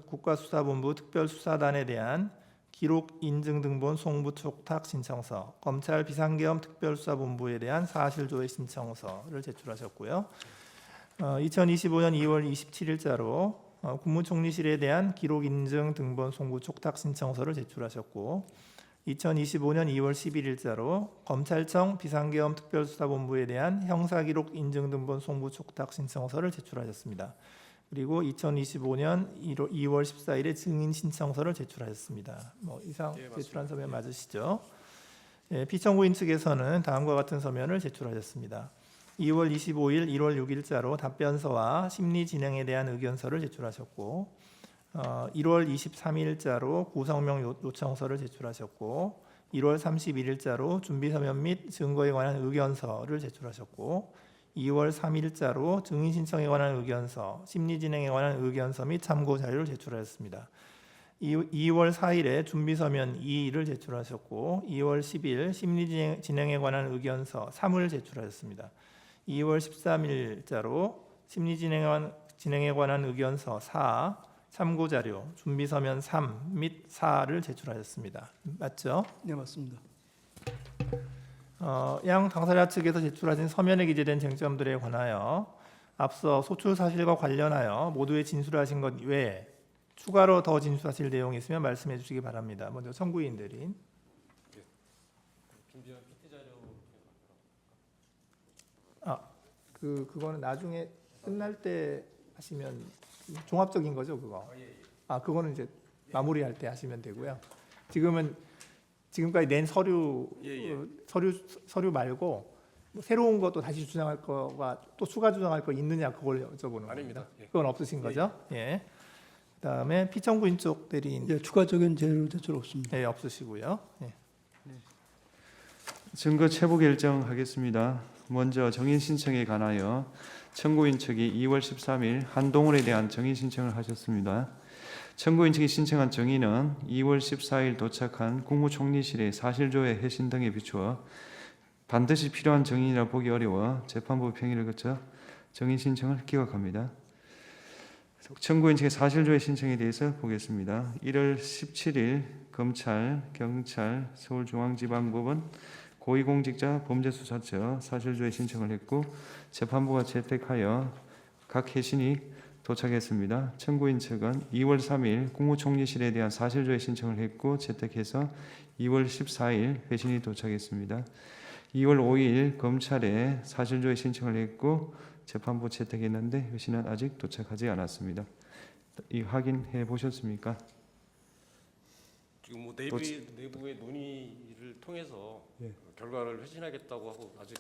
국가수사본부 특별수사단에 대한 기록 인증 등본 송부 촉탁 신청서, 검찰 비상계엄 특별수사본부에 대한 사실조회 신청서를 제출하셨고요. 2025년 2월 27일자로 국무총리실에 대한 기록 인증 등본 송부 촉탁 신청서를 제출하셨고, 2025년 2월 11일자로 검찰청 비상계엄 특별수사본부에 대한 형사기록 인증 등본 송부 촉탁 신청서를 제출하셨습니다. 그리고 2025년 2월 14일에 증인 신청서를 제출하셨습니다. 이상 제출한 서면 맞으시죠? 예, 피청구인 측에서는 다음과 같은 서면을 제출하셨습니다. 2월 25일, 1월 6일자로 답변서와 심리 진행에 대한 의견서를 제출하셨고, 1월 23일자로 구성명 요청서를 제출하셨고, 1월 31일자로 준비서면 및 증거에 관한 의견서를 제출하셨고, 2월 3일자로 증인 신청에 관한 의견서, 심리 진행에 관한 의견서 및 참고 자료를 제출하였습니다. 2월 4일에 준비서면 2를 제출하셨고, 2월 10일 심리 진행에 관한 의견서 3을 제출하셨습니다. 2월 13일자로 심리 진행에 관한 의견서 4, 참고 자료, 준비서면 3 및 4를 제출하셨습니다. 맞죠? 네, 맞습니다. 양 당사자 측에서 제출하신 서면에 기재된 쟁점들에 관하여 앞서 소출 사실과 관련하여 모두에 진술하신 것 외에 추가로 더 진술하실 내용이 있으면 말씀해 주시기 바랍니다. 먼저 청구인 대리인. 준비한 PT 자료. 그거는 나중에 끝날 때 하시면 종합적인 거죠, 그거. 그거는 이제 마무리할 때 하시면 되고요. 지금까지 낸 서류 서류 말고 뭐 새로운 것도 다시 주장할 거가 또 추가 주장할 거 있느냐 그걸 여쭤보는 아닙니다. 겁니다. 예. 그건 없으신 거죠? 예. 그다음에 피청구인 쪽 대리인 예, 추가적인 자료 제출 없습니다. 예, 없으시고요. 예. 증거 체부 결정하겠습니다. 먼저 정인 신청에 관하여 청구인 측이 2월 13일 한동훈에 대한 정인 신청을 하셨습니다. 청구인 측이 신청한 정인은 2월 14일 도착한 국무총리실의 사실조회 해신 등에 비추어 반드시 필요한 정인이라 보기 어려워 재판부 평의를 거쳐 정인 신청을 기각합니다. 청구인 측의 사실조회 신청에 대해서 보겠습니다. 1월 17일 검찰, 경찰, 서울중앙지방법원, 고위공직자 범죄수사처 사실조회 신청을 했고 재판부가 채택하여 각 해신이 도착했습니다. 청구인 측은 2월 3일 국무총리실에 대한 사실조회 신청을 했고 채택해서 2월 14일 회신이 도착했습니다. 2월 5일 검찰에 사실조회 신청을 했고 재판부 채택했는데 회신은 아직 도착하지 않았습니다. 이 확인해 보셨습니까? 지금 뭐 내부의 논의를 통해서 결과를 회신하겠다고 하고 아직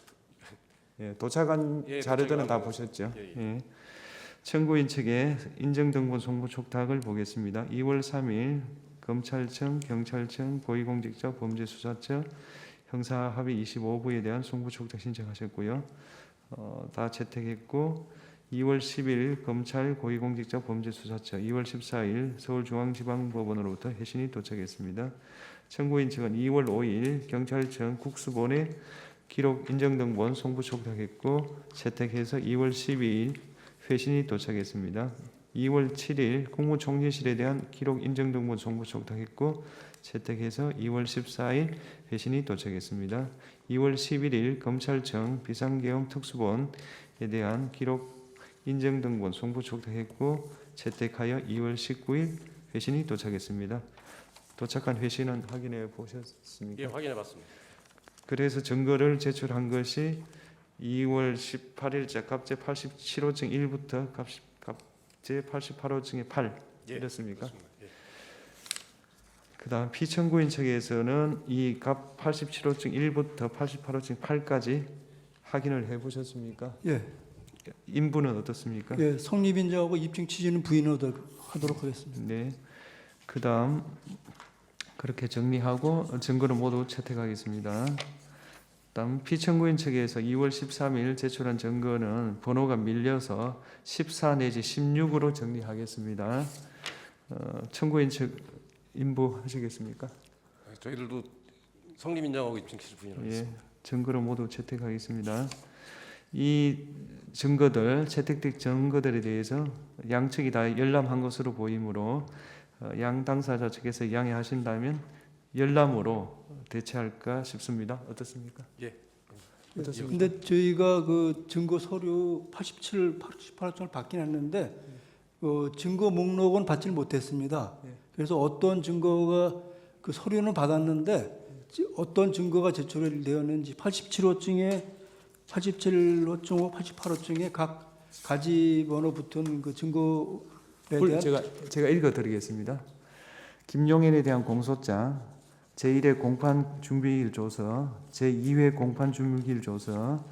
예, 도착한 예, 자료들은 다 도착하고. 보셨죠? 예, 예. 청구인 측의 인정등본 송부 촉탁을 보겠습니다. 2월 3일 검찰청, 경찰청, 고위공직자 범죄수사처 형사합의 25부에 대한 송부 촉탁 신청하셨고요. 다 채택했고 2월 10일 검찰 고위공직자 범죄수사처, 2월 14일 서울중앙지방법원으로부터 회신이 도착했습니다. 청구인 측은 2월 5일 경찰청 국수본에 기록 인정등본 송부 촉탁했고 채택해서 2월 12일 회신이 도착했습니다. 2월 7일 국무총리실에 대한 기록 인정등본 송부 촉탁했고 채택해서 2월 14일 회신이 도착했습니다. 2월 11일 검찰청 비상계엄 특수본에 대한 기록 인정등본 송부 촉탁했고 채택하여 2월 19일 회신이 도착했습니다. 도착한 회신은 확인해 보셨습니까? 예, 확인해봤습니다. 그래서 증거를 제출한 것이 2월 18일자 갑제 87호증 1부터 갑제 88호증의 8 예, 이렇습니까? 그렇습니다. 예. 그다음 피청구인 측에서는 이 갑 87호증 1부터 88호증 8까지 확인을 해 보셨습니까? 예, 인부는 어떻습니까? 예, 성립인정하고 입증 취지는 부인하도록 하겠습니다. 네. 그다음 그렇게 정리하고 증거를 모두 채택하겠습니다. 다음 피청구인 측에서 2월 13일 제출한 증거는 번호가 밀려서 14 내지 16으로 정리하겠습니다. 청구인 측 인부하시겠습니까? 저희들도 성립인정하고 입증치를 부인하겠습니다. 예, 증거를 모두 채택하겠습니다. 이 증거들 채택된 증거들에 대해서 양측이 다 열람한 것으로 보이므로 양 당사자 측에서 양해하신다면 열람으로 대체할까 싶습니다. 어떻습니까? 예. 어떻습니까? 근데 저희가 그 증거 서류 87, 88호증을 받긴 했는데 증거 목록은 받지는 못했습니다. 그래서 어떤 증거가 그 서류는 받았는데 어떤 증거가 제출되었는지 87호증에 87호증, 88호증에 각 가지 번호 붙은 그 증거에 대한 제가 읽어드리겠습니다. 김용현에 대한 공소장, 제1회 공판 준비일 조서, 제2회 공판 준비일 조서,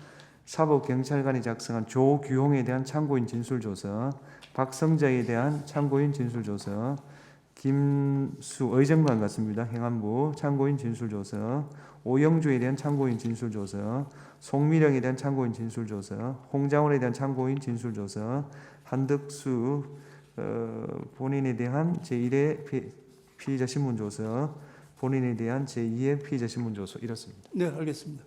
사법경찰관이 작성한 조규홍에 대한 참고인 진술 조서, 박성자에 대한 참고인 진술 조서, 김수 의정관 같습니다. 행안부 참고인 진술 조서, 오영주에 대한 참고인 진술 조서, 송미령에 대한 참고인 진술 조서, 홍장원에 대한 참고인 진술 조서, 한덕수 본인에 대한 제1회 피의자 신문 조서, 본인에 대한 제2의 피의자 신문 조서 이렇습니다. 네, 알겠습니다.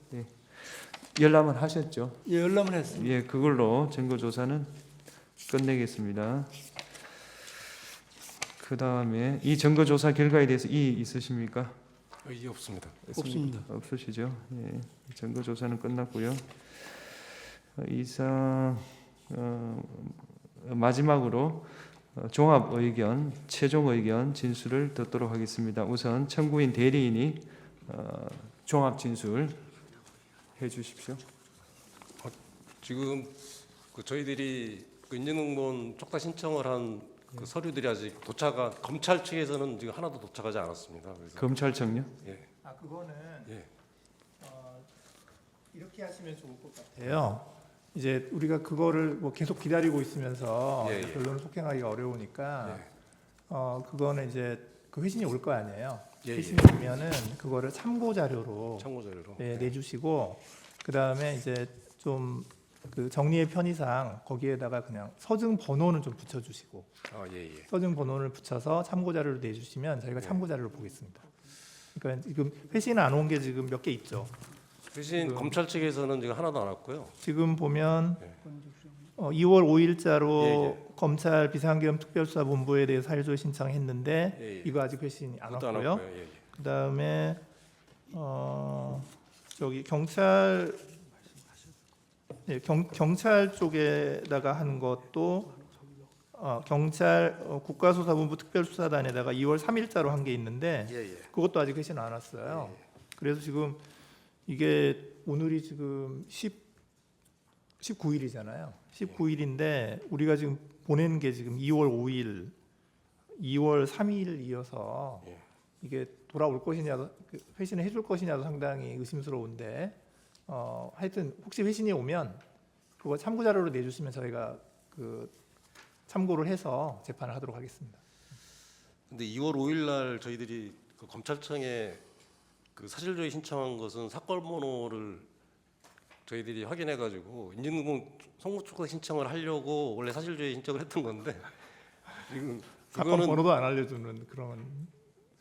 열람을 하셨죠? 예, 열람을 했습니다. 예, 그걸로 증거 조사는 끝내겠습니다. 그 다음에 이 증거 조사 결과에 대해서 이의 있으십니까? 이의 없습니다. 없습니다. 없으시죠? 예, 증거 조사는 끝났고요. 이상 마지막으로 종합 의견, 최종 의견 진술을 듣도록 하겠습니다. 우선 청구인 대리인이 종합 진술 해 주십시오. 지금 저희들이 인증등본 촉탁 신청을 한 그 서류들이 아직 검찰 측에서는 지금 하나도 도착하지 않았습니다. 그래서 검찰청요? 그거는 예. 이렇게 하시면 좋을 것 같아요. 이제 우리가 그거를 뭐 계속 기다리고 있으면서 예, 예. 결론을 속행하기가 어려우니까 예. 그거는 이제 그 회신이 올 거 아니에요. 예, 예. 회신이 오면은 그거를 참고 자료로 참고 자료로. 내주시고 그 다음에 이제 좀 그 정리의 편의상 거기에다가 그냥 서증 번호는 좀 붙여주시고 예. 서증 번호를 붙여서 참고 자료를 내주시면 저희가 참고 자료를 보겠습니다. 그러니까 지금 회신 안 온 게 지금 몇 개 있죠. 대신 검찰 측에서는 지금 하나도 안 왔고요. 지금 보면 2월 5일자로 예. 검찰 비상계엄 특별수사본부에 대해서 사실조회 신청했는데 예. 이거 아직 회신이 안 그것도 왔고요. 예. 그다음에 저기 경찰 경찰 쪽에다가 한 것도 경찰 국가수사본부 특별수사단에다가 2월 3일자로 한 게 있는데 예. 그것도 아직 회신 안 왔어요. 그래서 지금 이게 오늘이 지금 19일이잖아요. 19일인데 우리가 지금 보낸 게 지금 2월 5일, 2월 3일이어서 예. 이게 돌아올 것이냐, 회신을 해줄 것이냐도 상당히 의심스러운데 하여튼 혹시 회신이 오면 그거 참고 자료로 내주시면 저희가 그 참고를 해서 재판을 하도록 하겠습니다. 근데 2월 5일 날 저희들이 그 검찰청에 그 사실조회 신청한 것은 사건 번호를 저희들이 확인해 가지고 인증금 성무초과 신청을 하려고 원래 사실조회 신청을 했던 건데 지금 사건 그거는 번호도 안 알려주는 그런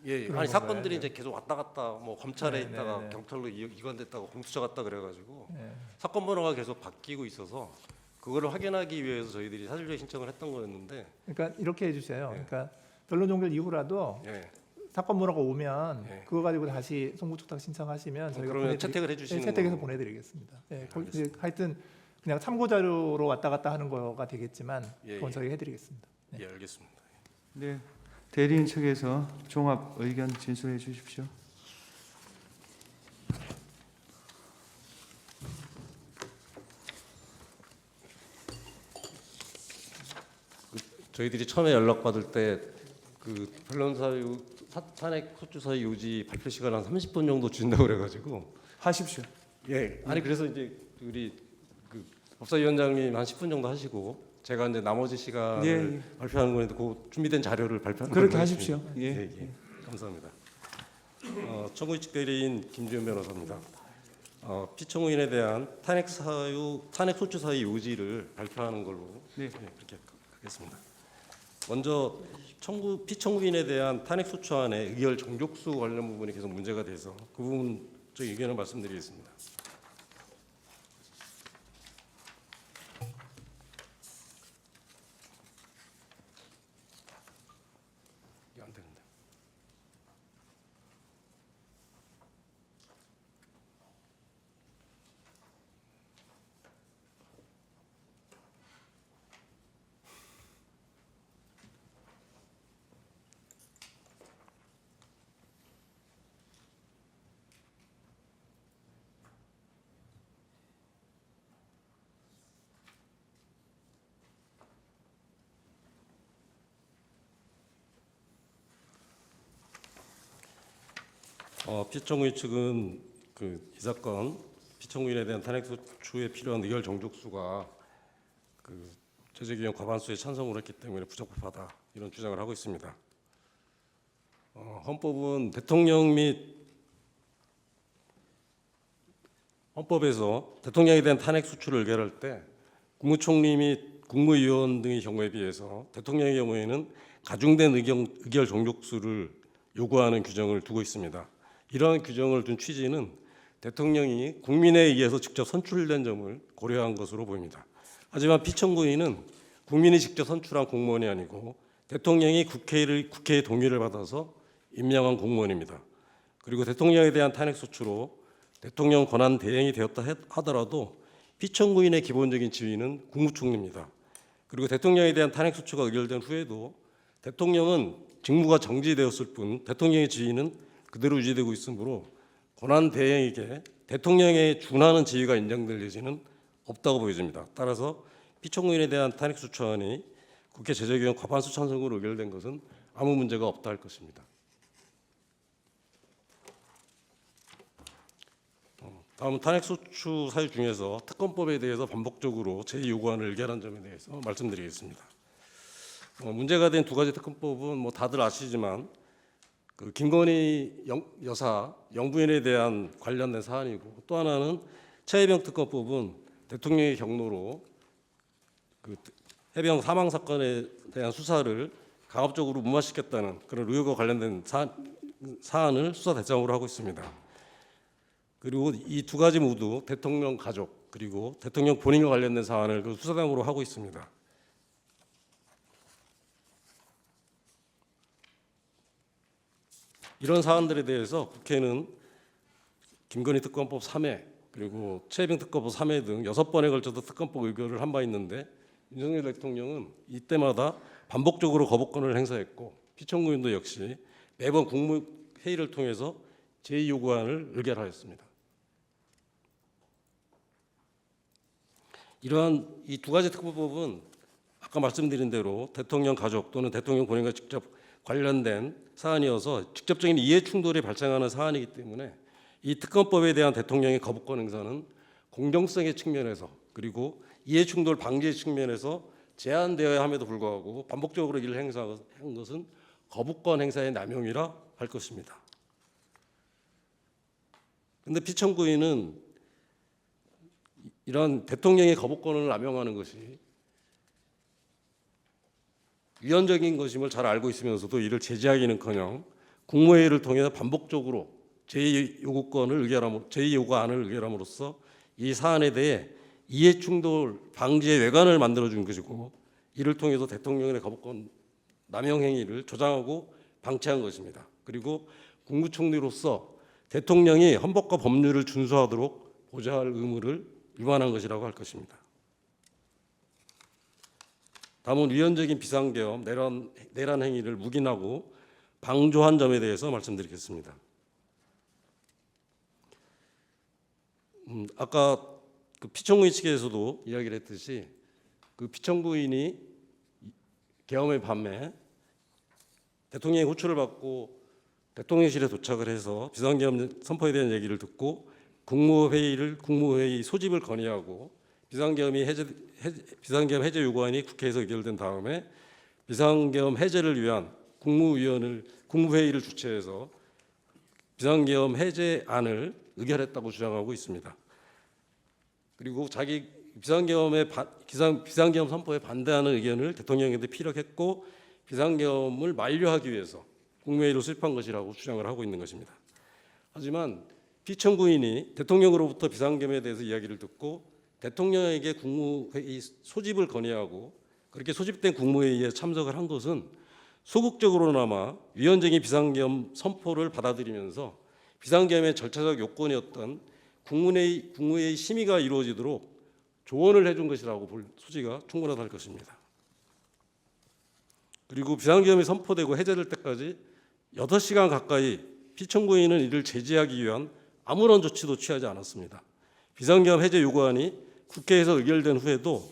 그런 아니 사건들이 건가요? 이제 계속 왔다 갔다 뭐 검찰에 네, 있다가 네, 네. 경찰로 이관됐다가 공수처 갔다 그래가지고 예. 사건 번호가 계속 바뀌고 있어서 그거를 확인하기 위해서 저희들이 사실조회 신청을 했던 거였는데 그러니까 이렇게 해주세요. 예. 그러니까 변론 종결 이후라도 예. 사건 번호가 오면 예. 그거 가지고 다시 송구촉탁 신청하시면 저희가 그러면 채택을 해주시는 채택해서 걸로. 보내드리겠습니다. 예, 네, 거기 이제 하여튼 그냥 참고 자료로 왔다 갔다 하는 거가 되겠지만 그건 예. 저희가 해드리겠습니다. 네. 예, 알겠습니다. 네. 대리인 측에서 종합 의견 진술해 주십시오. 저희들이 처음에 연락받을 때 그 변론사 탄핵 소추사의 요지 발표 시간 한 30분 정도 준다고 그래가지고 하십시오. 예. 아니 그래서 이제 우리 그 법사위원장님 한 10분 정도 하시고 제가 이제 나머지 시간을 예. 발표하는 거는데 그 준비된 자료를 발표하는 그렇게 걸로 하십시오. 하겠습니다. 예. 감사합니다. 청구인 측 대리인 김주현 변호사입니다. 피청구인에 대한 탄핵 소추 사유 요지를 발표하는 걸로 그렇게 하겠습니다. 먼저 피청구인에 대한 탄핵 소추안의 의결 정족수 관련 부분이 계속 문제가 돼서 그 부분 저희 의견을 말씀드리겠습니다. 이게 안 되는데. 피청구인 측은 이 사건 피청구인에 대한 탄핵 소추에 필요한 의결 정족수가 제재규정 과반수의 찬성을 했기 때문에 부적법하다 이런 주장을 하고 있습니다. 헌법은 대통령 및 헌법에서 대통령에 대한 탄핵 소추를 의결할 때 국무총리 및 국무위원 등의 경우에 비해서 대통령의 경우에는 가중된 의결 정족수를 요구하는 규정을 두고 있습니다. 이러한 규정을 둔 취지는 대통령이 국민에 의해서 직접 선출된 점을 고려한 것으로 보입니다. 하지만 피청구인은 국민이 직접 선출한 공무원이 아니고 대통령이 국회의 동의를 받아서 임명한 공무원입니다. 그리고 대통령에 대한 탄핵 소추로 대통령 권한 대행이 되었다 하더라도 피청구인의 기본적인 지위는 국무총리입니다. 그리고 대통령에 대한 탄핵 소추가 의결된 후에도 대통령은 직무가 정지되었을 뿐 대통령의 지위는 그대로 유지되고 있으므로 권한 대행에게 대통령에 준하는 지위가 인정될 여지는 없다고 보여집니다. 따라서 피청구인에 대한 탄핵 소추안이 국회 제재위원 과반수 찬성으로 의결된 것은 아무 문제가 없다 할 것입니다. 다음은 탄핵소추 사유 중에서 특검법에 대해서 반복적으로 제2요구안을 의결한 점에 대해서 말씀드리겠습니다. 문제가 된 두 가지 특검법은 다들 아시지만 그 김건희 여사 영부인에 대한 관련된 사안이고, 또 하나는 최혜병 특검법은 대통령의 경로로 그 해병 사망 사건에 대한 수사를 강압적으로 무마시켰다는 그런 의혹과 관련된 사안을 수사 대상으로 하고 있습니다. 그리고 이 두 가지 모두 대통령 가족 그리고 대통령 본인과 관련된 사안을 그 수사 대상으로 하고 있습니다. 이런 사안들에 대해서 국회는 김건희 특검법 3회 그리고 최혜병 특검법 3회 등 6번에 걸쳐서 특검법 의결을 한 바 있는데, 윤석열 대통령은 이때마다 반복적으로 거부권을 행사했고, 피청구인도 역시 매번 국무회의를 통해서 제2요구안을 의결하였습니다. 이러한 이 두 가지 특검법은 아까 말씀드린 대로 대통령 가족 또는 대통령 본인과 직접 관련된 사안이어서 직접적인 이해 충돌이 발생하는 사안이기 때문에 이 특검법에 대한 대통령의 거부권 행사는 공정성의 측면에서 그리고 이해 충돌 방지 측면에서 제한되어야 함에도 불구하고 반복적으로 이를 행사한 것은 거부권 행사의 남용이라 할 것입니다. 그런데 피청구인은 이런 대통령의 거부권을 남용하는 것이 위헌적인 것임을 잘 알고 있으면서도 이를 제지하기는커녕 국무회의를 통해서 반복적으로 제2요구안을 의결함으로써 이 사안에 대해 이해충돌 방지의 외관을 만들어준 것이고, 이를 통해서 대통령의 거부권 남용 행위를 조장하고 방치한 것입니다. 그리고 국무총리로서 대통령이 헌법과 법률을 준수하도록 보좌할 의무를 위반한 것이라고 할 것입니다. 다음은 위헌적인 비상계엄, 내란 행위를 묵인하고 방조한 점에 대해서 말씀드리겠습니다. 아까 그 피청구인 측에서도 이야기를 했듯이 그 피청구인이 계엄의 밤에 대통령의 호출을 받고 대통령실에 도착을 해서 비상계엄 선포에 대한 얘기를 듣고 국무회의 소집을 건의하고 비상계엄 해제 요구안이 국회에서 의결된 다음에 비상계엄 해제를 위한 국무회의를 주최해서 비상계엄 해제안을 의결했다고 주장하고 있습니다. 그리고 자기 비상계엄 선포에 반대하는 의견을 대통령에게 피력했고 비상계엄을 만료하기 위해서 국무회의로 수립한 것이라고 주장을 하고 있는 것입니다. 하지만 피청구인이 대통령으로부터 비상계엄에 대해서 이야기를 듣고 대통령에게 국무회의 소집을 건의하고 그렇게 소집된 국무회의에 참석을 한 것은 소극적으로나마 위헌적인 비상계엄 선포를 받아들이면서 비상계엄의 절차적 요건이었던 국무회의 심의가 이루어지도록 조언을 해준 것이라고 볼 소지가 충분하다 할 것입니다. 그리고 비상계엄이 선포되고 해제될 때까지 8시간 가까이 피청구인은 이를 제지하기 위한 아무런 조치도 취하지 않았습니다. 비상계엄 해제 요구안이 국회에서 의결된 후에도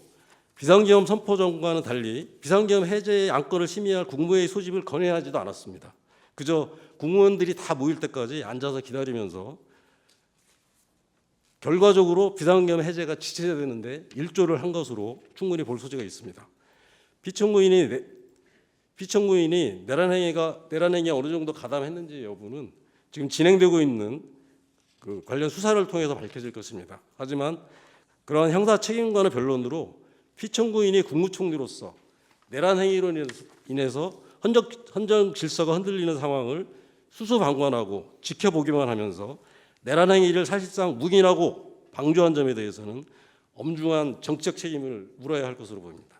비상계엄 선포 전과는 달리 비상계엄 해제의 안건을 심의할 국무회의 소집을 건의하지도 않았습니다. 그저 국무원들이 다 모일 때까지 앉아서 기다리면서 결과적으로 비상계엄 해제가 지체되는데 일조를 한 것으로 충분히 볼 소지가 있습니다. 피청구인이 내란 행위가 어느 정도 가담했는지 여부는 지금 진행되고 있는 그 관련 수사를 통해서 밝혀질 것입니다. 하지만 그러한 형사 책임과는 변론으로 피청구인이 국무총리로서 내란 행위로 인해서 헌정 질서가 흔들리는 상황을 수수방관하고 지켜보기만 하면서 내란 행위를 사실상 묵인하고 방조한 점에 대해서는 엄중한 정치적 책임을 물어야 할 것으로 보입니다.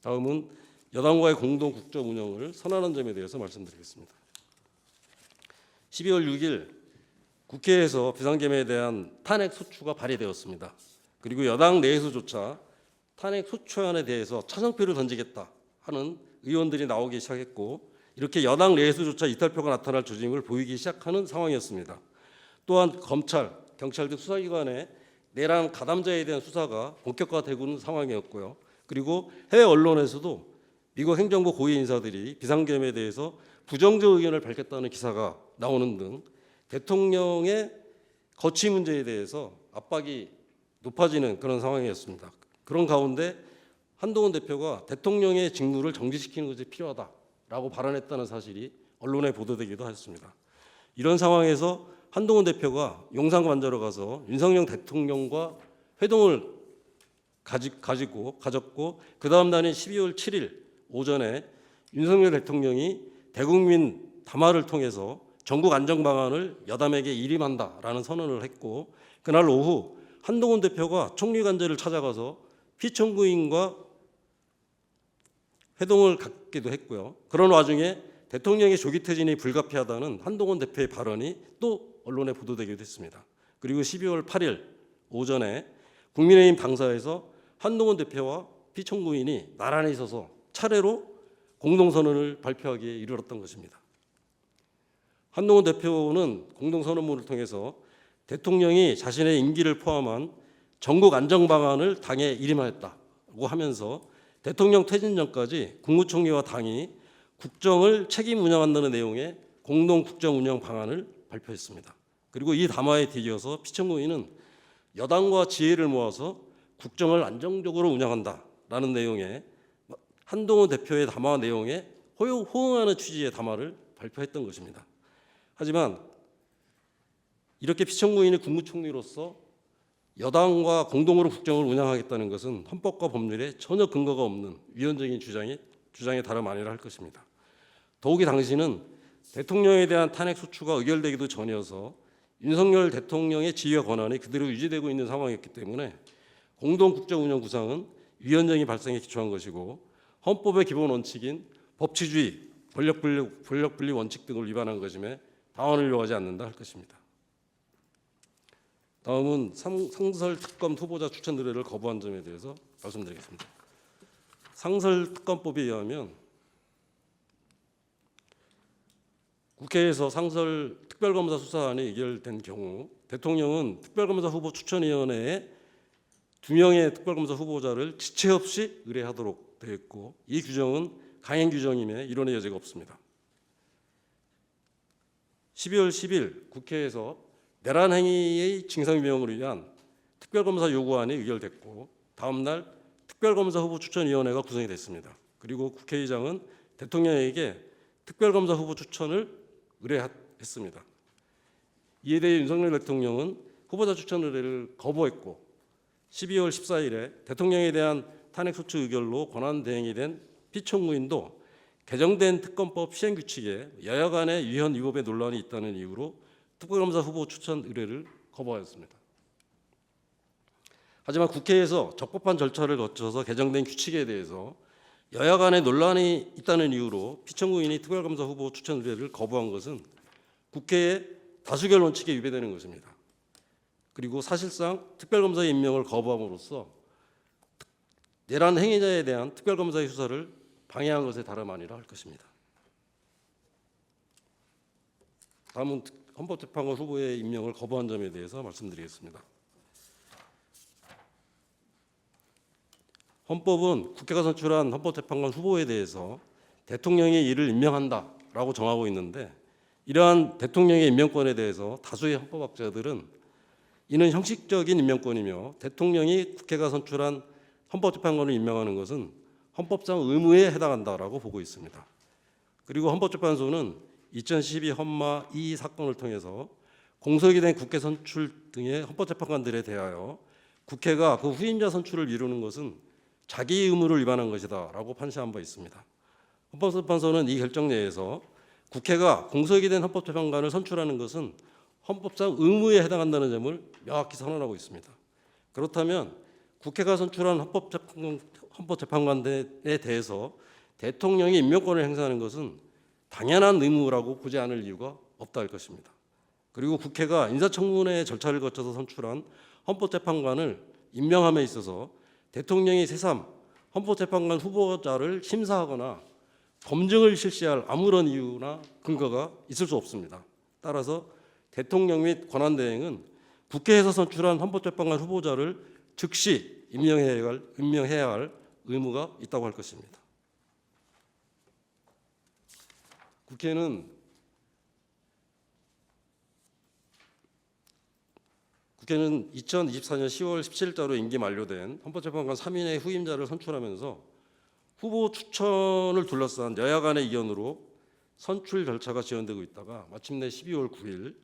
다음은 여당과의 공동 국정 운영을 선언한 점에 대해서 말씀드리겠습니다. 12월 6일 국회에서 비상계엄에 대한 탄핵 소추가 발의되었습니다. 그리고 여당 내에서조차 탄핵 소추안에 대해서 찬성표를 던지겠다 하는 의원들이 나오기 시작했고, 이렇게 여당 내에서조차 이탈표가 나타날 조짐을 보이기 시작하는 상황이었습니다. 또한 검찰, 경찰 등 수사기관의 내란 가담자에 대한 수사가 본격화되고 있는 상황이었고요. 그리고 해외 언론에서도 미국 행정부 고위 인사들이 비상계엄에 대해서 부정적 의견을 밝혔다는 기사가 나오는 등 대통령의 거취 문제에 대해서 압박이 높아지는 그런 상황이었습니다. 그런 가운데 한동훈 대표가 대통령의 직무를 정지시키는 것이 필요하다라고 발언했다는 사실이 언론에 보도되기도 했습니다. 이런 상황에서 한동훈 대표가 용산 관저로 가서 윤석열 대통령과 회동을 가졌고 그 다음 날인 12월 7일 오전에 윤석열 대통령이 대국민 담화를 통해서 전국 안정 방안을 여담에게 일임한다라는 선언을 했고, 그날 오후 한동훈 대표가 총리 관저를 찾아가서 피청구인과 회동을 갖기도 했고요. 그런 와중에 대통령의 조기 퇴진이 불가피하다는 한동훈 대표의 발언이 또 언론에 보도되기도 했습니다. 그리고 12월 8일 오전에 국민의힘 당사에서 한동훈 대표와 피청구인이 나란히 서서 차례로 공동선언을 발표하기에 이르렀던 것입니다. 한동훈 대표는 공동선언문을 통해서 대통령이 자신의 임기를 포함한 전국 안정 방안을 당에 일임하였다고 하면서 대통령 퇴진 전까지 국무총리와 당이 국정을 책임 운영한다는 내용의 공동 국정 운영 방안을 발표했습니다. 그리고 이 담화에 뒤이어서 피청구인은 여당과 지혜를 모아서 국정을 안정적으로 운영한다라는 내용의 한동훈 대표의 담화 내용에 호응하는 취지의 담화를 발표했던 것입니다. 하지만 이렇게 피청구인이 국무총리로서 여당과 공동으로 국정을 운영하겠다는 것은 헌법과 법률에 전혀 근거가 없는 위헌적인 주장에 다름 아니라 할 것입니다. 더욱이 당시는 대통령에 대한 탄핵 소추가 의결되기도 전이어서 윤석열 대통령의 지휘와 권한이 그대로 유지되고 있는 상황이었기 때문에 공동 국정 운영 구상은 위헌적인 발생에 기초한 것이고 헌법의 기본 원칙인 법치주의, 권력분리 원칙 등을 위반한 것임에 당원을 요하지 않는다 할 것입니다. 다음은 상설특검 후보자 추천 의뢰를 거부한 점에 대해서 말씀드리겠습니다. 상설특검법에 의하면 국회에서 상설 특별검사 수사안이 의결된 경우 대통령은 특별검사 후보 추천위원회에 2명의 특별검사 후보자를 지체 없이 의뢰하도록 되어 있고, 이 규정은 강행 규정임에 이론의 여지가 없습니다. 12월 10일 국회에서 내란 행위의 징상규명을 위한 특별검사 요구안이 의결됐고, 다음 날 특별검사 후보 추천위원회가 구성이 됐습니다. 그리고 국회의장은 대통령에게 특별검사 후보 추천을 의뢰했습니다. 이에 대해 윤석열 대통령은 후보자 추천 의뢰를 거부했고, 12월 14일에 대통령에 대한 탄핵소추 의결로 권한 대행이 된 피청구인도 개정된 특검법 시행규칙에 여야 간의 위헌 위법의 논란이 있다는 이유로 특별검사 후보 추천 의뢰를 거부하였습니다. 하지만 국회에서 적법한 절차를 거쳐서 개정된 규칙에 대해서 여야 간의 논란이 있다는 이유로 피청구인이 특별검사 후보 추천 의뢰를 거부한 것은 국회의 다수결 원칙에 위배되는 것입니다. 그리고 사실상 특별검사의 임명을 거부함으로써 내란 행위자에 대한 특별검사의 수사를 방해한 것에 다름 아니라 할 것입니다. 다음은 헌법재판관 후보의 임명을 거부한 점에 대해서 말씀드리겠습니다. 헌법은 국회가 선출한 헌법재판관 후보에 대해서 대통령이 이를 임명한다라고 정하고 있는데, 이러한 대통령의 임명권에 대해서 다수의 헌법학자들은 이는 형식적인 임명권이며 대통령이 국회가 선출한 헌법재판관을 임명하는 것은 헌법상 의무에 해당한다라고 보고 있습니다. 그리고 헌법재판소는 2012 헌마 2 사건을 통해서 공석이 된 국회 선출 등의 헌법재판관들에 대하여 국회가 그 후임자 선출을 미루는 것은 자기 의무를 위반한 것이다라고 판시한 바 있습니다. 헌법재판소는 이 결정 내에서 국회가 공석이 된 헌법재판관을 선출하는 것은 헌법상 의무에 해당한다는 점을 명확히 선언하고 있습니다. 그렇다면 국회가 선출한 헌법재판관에 대해서 대통령이 임명권을 행사하는 것은 당연한 의무라고 보지 않을 이유가 없다 할 것입니다. 그리고 국회가 인사청문회 절차를 거쳐서 선출한 헌법재판관을 임명함에 있어서 대통령이 새삼 헌법재판관 후보자를 심사하거나 검증을 실시할 아무런 이유나 근거가 있을 수 없습니다. 따라서 대통령 및 권한대행은 국회에서 선출한 헌법재판관 후보자를 즉시 임명해야 할 의무가 있다고 할 것입니다. 국회는 2024년 10월 17일자로 임기 만료된 헌법재판관 3인의 후임자를 선출하면서 후보 추천을 둘러싼 여야 간의 의견으로 선출 절차가 지연되고 있다가 마침내 12월 9일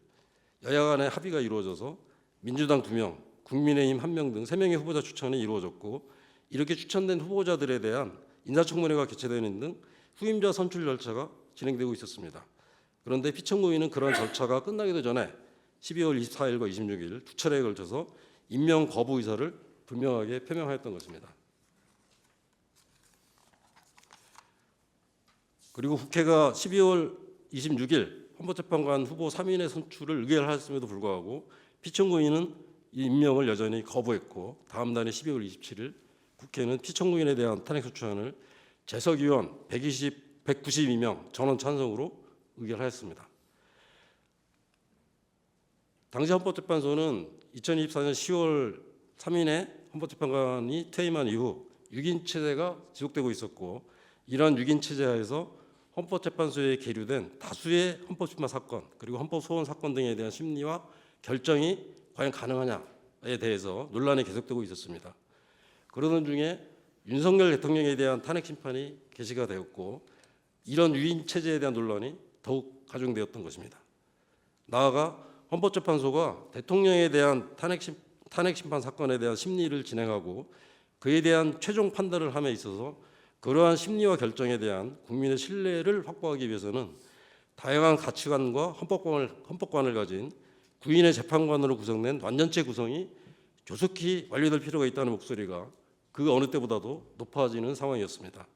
여야 간의 합의가 이루어져서 민주당 2명, 국민의힘 1명 등 3명의 후보자 추천이 이루어졌고, 이렇게 추천된 후보자들에 대한 인사청문회가 개최되는 등 후임자 선출 절차가 진행되고 있었습니다. 그런데 피청구인은 그러한 절차가 끝나기도 전에 12월 24일과 26일 두 차례에 걸쳐서 임명 거부 의사를 분명하게 표명하였던 것입니다. 그리고 국회가 12월 26일 헌법재판관 후보 3인의 선출을 의결하였음에도 불구하고 피청구인은 이 임명을 여전히 거부했고, 다음 날인 12월 27일 국회는 피청구인에 대한 탄핵소추안을 재석의원 192명 전원 찬성으로 의결하였습니다. 당시 헌법재판소는 2024년 10월 3일에 헌법재판관이 퇴임한 이후 6인 체제가 지속되고 있었고, 이러한 6인 체제 하에서 헌법재판소에 계류된 다수의 헌법심판 사건 그리고 헌법소원 사건 등에 대한 심리와 결정이 과연 가능하냐에 대해서 논란이 계속되고 있었습니다. 그러던 중에 윤석열 대통령에 대한 탄핵 심판이 개시가 되었고, 이런 6인 체제에 대한 논란이 더욱 가중되었던 것입니다. 나아가 헌법재판소가 대통령에 대한 탄핵 심판 사건에 대한 심리를 진행하고 그에 대한 최종 판단을 함에 있어서 그러한 심리와 결정에 대한 국민의 신뢰를 확보하기 위해서는 다양한 가치관과 헌법관을 가진 9인의 재판관으로 구성된 완전체 구성이 조속히 완료될 필요가 있다는 목소리가 그 어느 때보다도 높아지는 상황이었습니다.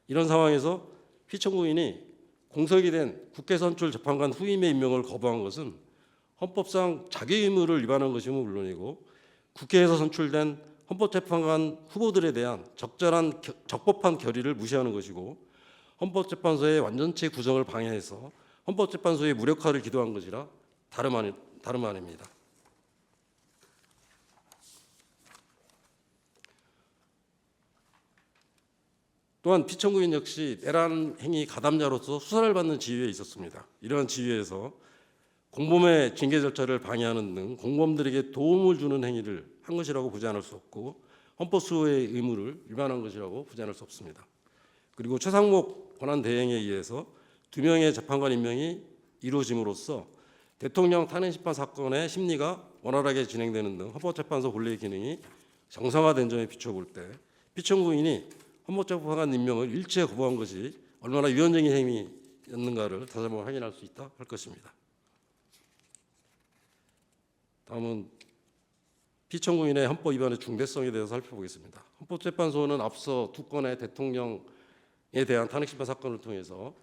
이런 상황에서 피청구인이 공석이 된 국회 선출 재판관 후임의 임명을 거부한 것은 헌법상 자기 의무를 위반한 것이면 물론이고, 국회에서 선출된 헌법재판관 후보들에 대한 적법한 결의를 무시하는 것이고, 헌법재판소의 완전체 구성을 방해해서 헌법재판소의 무력화를 기도한 것이라 다름 아닙니다. 또한 피청구인 역시 내란 행위 가담자로서 수사를 받는 지위에 있었습니다. 이러한 지위에서 공범의 징계 절차를 방해하는 등 공범들에게 도움을 주는 행위를 한 것이라고 보지 않을 수 없고, 헌법수호의 의무를 위반한 것이라고 보지 않을 수 없습니다. 그리고 최상목 권한대행에 의해서 2명의 재판관 임명이 이루어짐으로써 대통령 탄핵심판 사건의 심리가 원활하게 진행되는 등 헌법재판소 본래의 기능이 정상화된 점에 비춰볼 때 피청구인이 헌법재판관 임명을 일체 거부한 것이 얼마나 위헌적인 행위였는가를 다시 한번 확인할 수 있다 할 것입니다. 다음은 피청구인의 헌법 위반의 중대성에 대해서 살펴보겠습니다. 헌법재판소는 앞서 두 건의 대통령에 대한 탄핵심판 사건을 통해서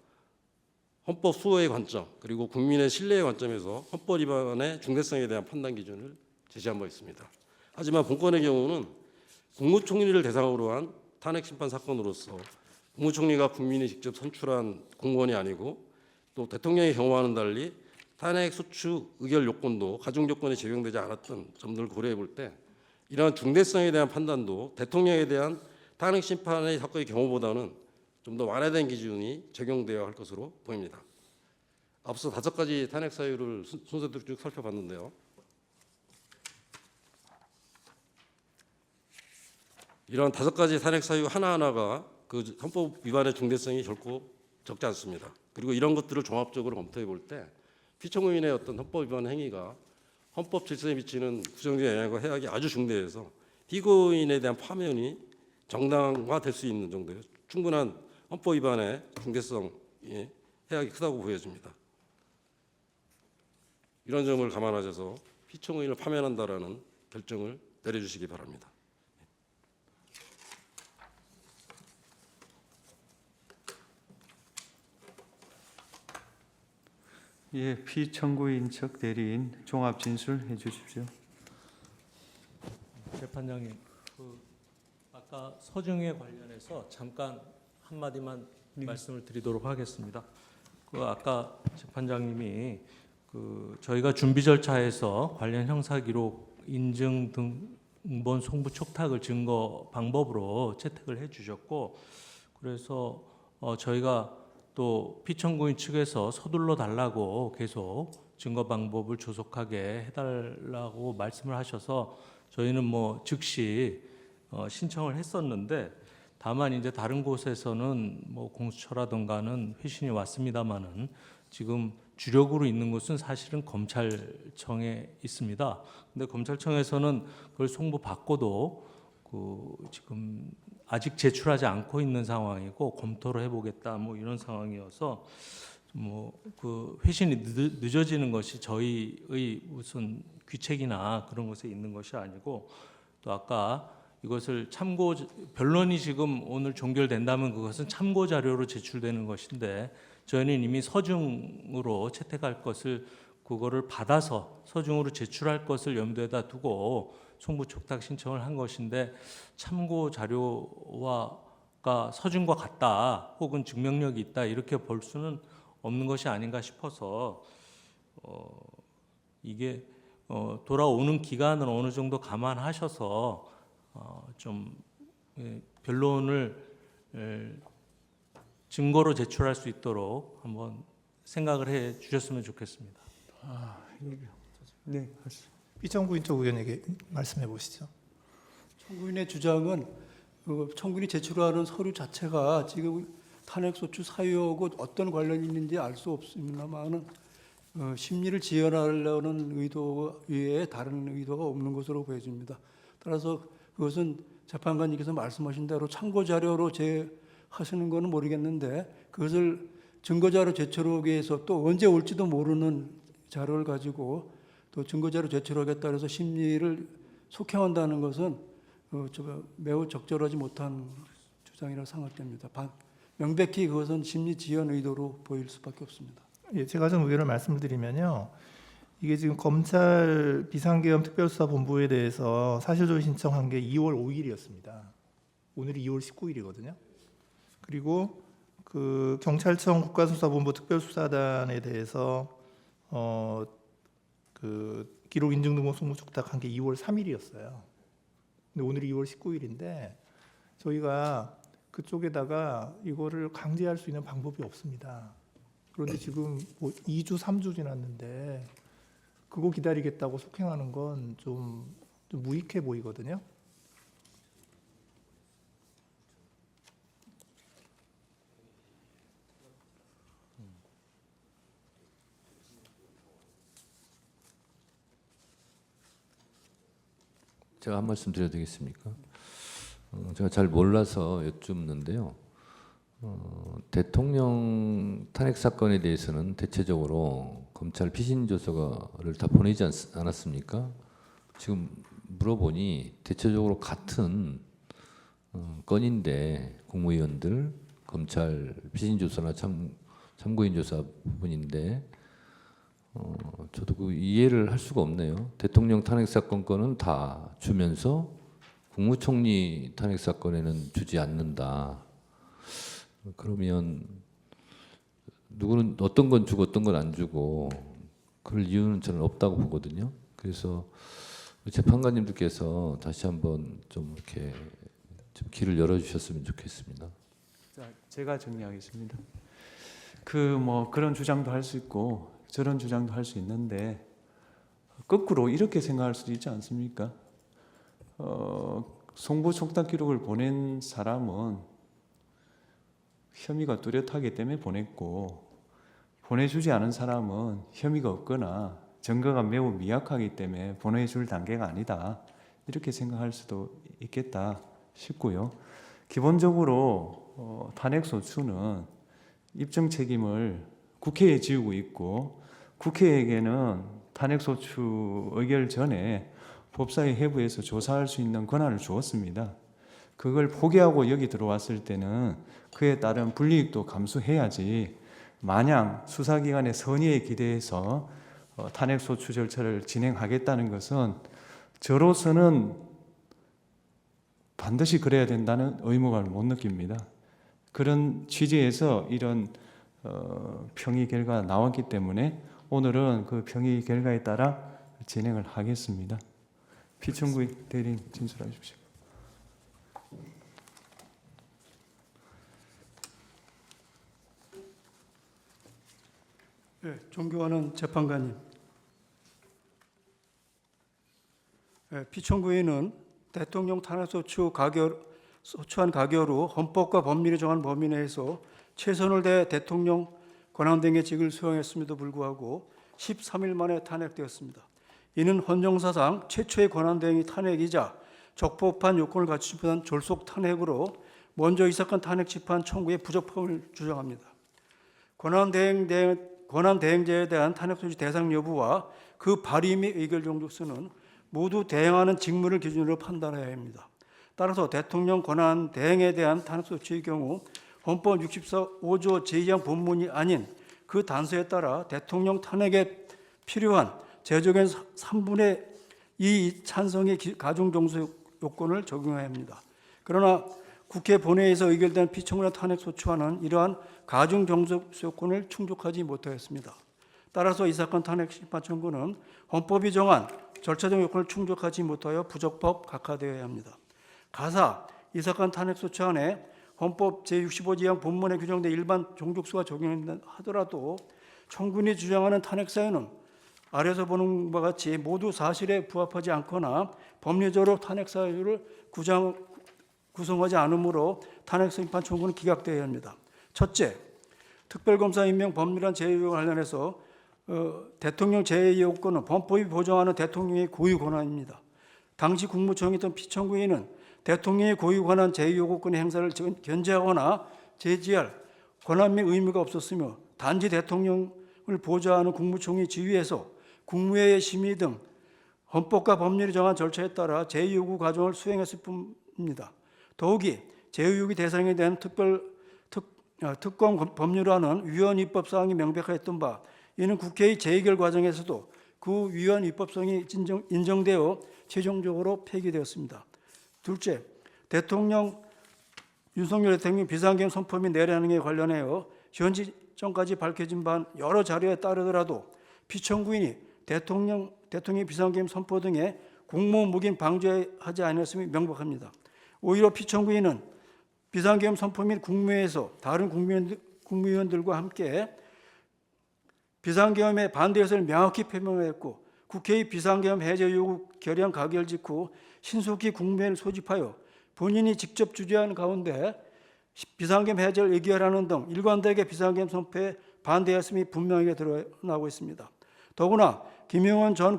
헌법 수호의 관점 그리고 국민의 신뢰의 관점에서 헌법 위반의 중대성에 대한 판단 기준을 제시한 바 있습니다. 하지만 본건의 경우는 국무총리를 대상으로 한 탄핵심판 사건으로서 국무총리가 국민이 직접 선출한 공무원이 아니고, 또 대통령의 경우와는 달리 탄핵 소추 의결 요건도 가중 요건에 적용되지 않았던 점들을 고려해 볼 때 이러한 중대성에 대한 판단도 대통령에 대한 탄핵 심판의 사건의 경우보다는 좀 더 완화된 기준이 적용되어야 할 것으로 보입니다. 앞서 5가지 탄핵 사유를 순서대로 쭉 살펴봤는데요. 이러한 5가지 탄핵 사유 하나하나가 그 헌법 위반의 중대성이 결코 적지 않습니다. 그리고 이런 것들을 종합적으로 검토해 볼 때 피청구인의 어떤 헌법 위반 행위가 헌법 질서에 미치는 구성적 영향과 해악이 아주 중대해서 피고인에 대한 파면이 정당화될 수 있는 정도의 충분한 헌법 위반의 중대성이 해악이 크다고 보여집니다. 이런 점을 감안하셔서 피청구인을 파면한다라는 결정을 내려주시기 바랍니다. 예, 피청구인 측 대리인 종합 진술해 주십시오. 재판장님, 아까 서중에 관련해서 잠깐 한 마디만 말씀을 드리도록 하겠습니다. 아까 재판장님이 저희가 준비 절차에서 관련 형사 기록 인증 등 공무원 송부 촉탁을 증거 방법으로 채택을 해주셨고, 그래서 저희가 또 피청구인 측에서 서둘러 달라고 계속 증거 방법을 조속하게 해달라고 말씀을 하셔서 저희는 뭐 즉시 신청을 했었는데, 다만 이제 다른 곳에서는 뭐 공수처라든가는 회신이 왔습니다마는 지금 주력으로 있는 곳은 사실은 검찰청에 있습니다. 근데 검찰청에서는 그걸 송부받고도 지금 아직 제출하지 않고 있는 상황이고 검토를 해보겠다 뭐 이런 상황이어서 뭐 그 회신이 늦어지는 것이 저희의 무슨 귀책이나 그런 것에 있는 것이 아니고, 또 아까 이것을 참고 변론이 지금 오늘 종결된다면 그것은 참고 자료로 제출되는 것인데, 저희는 이미 서중으로 채택할 것을 그거를 받아서 서중으로 제출할 것을 염두에다 두고 송부 촉탁 신청을 한 것인데, 참고 자료가 서중과 같다 혹은 증명력이 있다 이렇게 볼 수는 없는 것이 아닌가 싶어서 이게 돌아오는 기간을 어느 정도 감안하셔서 좀 변론을 증거로 제출할 수 있도록 한번 생각을 해 주셨으면 좋겠습니다. 네, 피청구인 쪽 의원에게 말씀해 보시죠. 청구인의 주장은 청구인이 제출하는 서류 자체가 지금 탄핵소추 사유하고 어떤 관련이 있는지 알 수 없습니다만은 심리를 지연하려는 의도 외에 다른 의도가 없는 것으로 보여집니다. 따라서 그것은 재판관님께서 말씀하신 대로 참고 자료로 하시는 것은 모르겠는데, 그것을 증거자료 제출하기 위해서 또 언제 올지도 모르는 자료를 가지고 또 증거자료 제출하겠다 해서 심리를 속행한다는 것은 매우 적절하지 못한 주장이라고 생각됩니다. 명백히 그것은 심리 지연 의도로 보일 수밖에 없습니다. 예, 제가 좀 의견을 말씀을 드리면요. 이게 지금 검찰 비상계엄 특별수사본부에 대해서 사실조회 신청한 게 2월 5일이었습니다. 오늘이 2월 19일이거든요. 그리고 그 경찰청 국가수사본부 특별수사단에 대해서 그 기록 인증 등본 송부 촉탁한 게 2월 3일이었어요. 근데 오늘이 2월 19일인데 저희가 그쪽에다가 이거를 강제할 수 있는 방법이 없습니다. 그런데 지금 뭐 2주, 3주 지났는데 그거 기다리겠다고 속행하는 건 좀 무익해 보이거든요. 제가 한 말씀 드려도 되겠습니까? 제가 잘 몰라서 여쭙는데요. 대통령 탄핵 사건에 대해서는 대체적으로 검찰 피신 조서를 다 보내지 않았습니까? 지금 물어보니 대체적으로 같은 건인데, 국무위원들, 검찰 피신 조서나 참고인 조사 부분인데, 저도 그 이해를 할 수가 없네요. 대통령 탄핵 사건 건은 다 주면서 국무총리 탄핵 사건에는 주지 않는다. 그러면 누구는 어떤 건 주고 어떤 건 안 주고 그럴 이유는 저는 없다고 보거든요. 그래서 재판관님들께서 다시 한번 좀 이렇게 좀 길을 열어주셨으면 좋겠습니다. 자, 제가 정리하겠습니다. 그런 주장도 할 수 있고 저런 주장도 할 수 있는데, 거꾸로 이렇게 생각할 수도 있지 않습니까? 송부 촉탁 기록을 보낸 사람은 혐의가 뚜렷하기 때문에 보냈고, 보내주지 않은 사람은 혐의가 없거나 증거가 매우 미약하기 때문에 보내줄 단계가 아니다, 이렇게 생각할 수도 있겠다 싶고요. 기본적으로 탄핵소추는 입증 책임을 국회에 지우고 있고, 국회에게는 탄핵소추 의결 전에 법사위 해부에서 조사할 수 있는 권한을 주었습니다. 그걸 포기하고 여기 들어왔을 때는 그에 따른 불이익도 감수해야지, 마냥 수사기관의 선의에 기대해서 탄핵소추 절차를 진행하겠다는 것은 저로서는 반드시 그래야 된다는 의무감을 못 느낍니다. 그런 취지에서 이런 평의 결과가 나왔기 때문에 오늘은 그 평의 결과에 따라 진행을 하겠습니다. 피청구인 대리인 진술하십시오. 네, 존경하는 재판관님, 피청구인은 대통령 탄핵소추 소추안 가결 후 헌법과 법률이 정한 범위 내에서 최선을 다해 대통령 권한대행의 직을 수행했음에도 불구하고 13일 만에 탄핵되었습니다. 이는 헌정사상 최초의 권한대행이 탄핵이자 적법한 요건을 갖추지 못한 졸속 탄핵으로 먼저 이 사건 탄핵 집행 청구의 부적법을 주장합니다. 권한대행자에 대한 탄핵소추 대상 여부와 그 발의 및 의결 종족수는 모두 대행하는 직무를 기준으로 판단해야 합니다. 따라서 대통령 권한대행에 대한 탄핵소추의 경우 헌법 64조 제2 항 본문이 아닌 그 단서에 따라 대통령 탄핵에 필요한 제적인 3분의 2 찬성의 가중정수 요건을 적용해야 합니다. 그러나 국회 본회의에서 의결된 피청구인 탄핵소추안은 이러한 가중정수 요건을 충족하지 못하였습니다. 따라서 이 사건 탄핵 심판 청구는 헌법이 정한 절차적 요건을 충족하지 못하여 부적법 각하되어야 합니다. 가사 이 사건 탄핵소추안에 헌법 제65조항 본문에 규정된 일반 종족수가 적용된다 하더라도 청구인이 주장하는 탄핵 사유는 아래서 보는 바와 같이 모두 사실에 부합하지 않거나 법리적으로 탄핵 사유를 구성하지 않으므로 탄핵 심판 청구는 기각되어야 합니다. 첫째, 특별검사 임명 법률안 제외와 관련해서 대통령 제외 요건은 헌법이 보장하는 대통령의 고유 권한입니다. 당시 국무총리였던 피청구인은 대통령의 고유 권한 제외 요건의 행사를 견제하거나 제지할 권한 및 의무가 없었으며 단지 대통령을 보좌하는 국무총리 지위에서 국무회의 심의 등 헌법과 법률이 정한 절차에 따라 제외요구 과정을 수행했을 뿐입니다. 더욱이 제외요구 대상에 대한 특권 법률안은 위헌 입법사항이 명백했던 바 이는 국회의 재의결 과정에서도 그 위헌 입법성이 인정되어 최종적으로 폐기되었습니다. 둘째, 윤석열 대통령 비상계엄 선포 및 내란행위에 관련하여 현지 전까지 밝혀진 바 여러 자료에 따르더라도 피청구인이 대통령 비상계엄 선포 등의 공무원 묵인 방조하지 않았음이 명백합니다. 오히려 피청구인은 비상계엄 선포 및 국무회에서 다른 국무위원들과 함께 비상계엄에 반대 의사를 명확히 표명했고 국회의 비상계엄 해제 요구 결의안 가결 직후 신속히 국무회를 소집하여 본인이 직접 주재한 가운데 비상계엄 해제를 의결하는 등 일관되게 비상계엄 선포에 반대했음이 분명하게 드러나고 있습니다. 더구나 김용원 전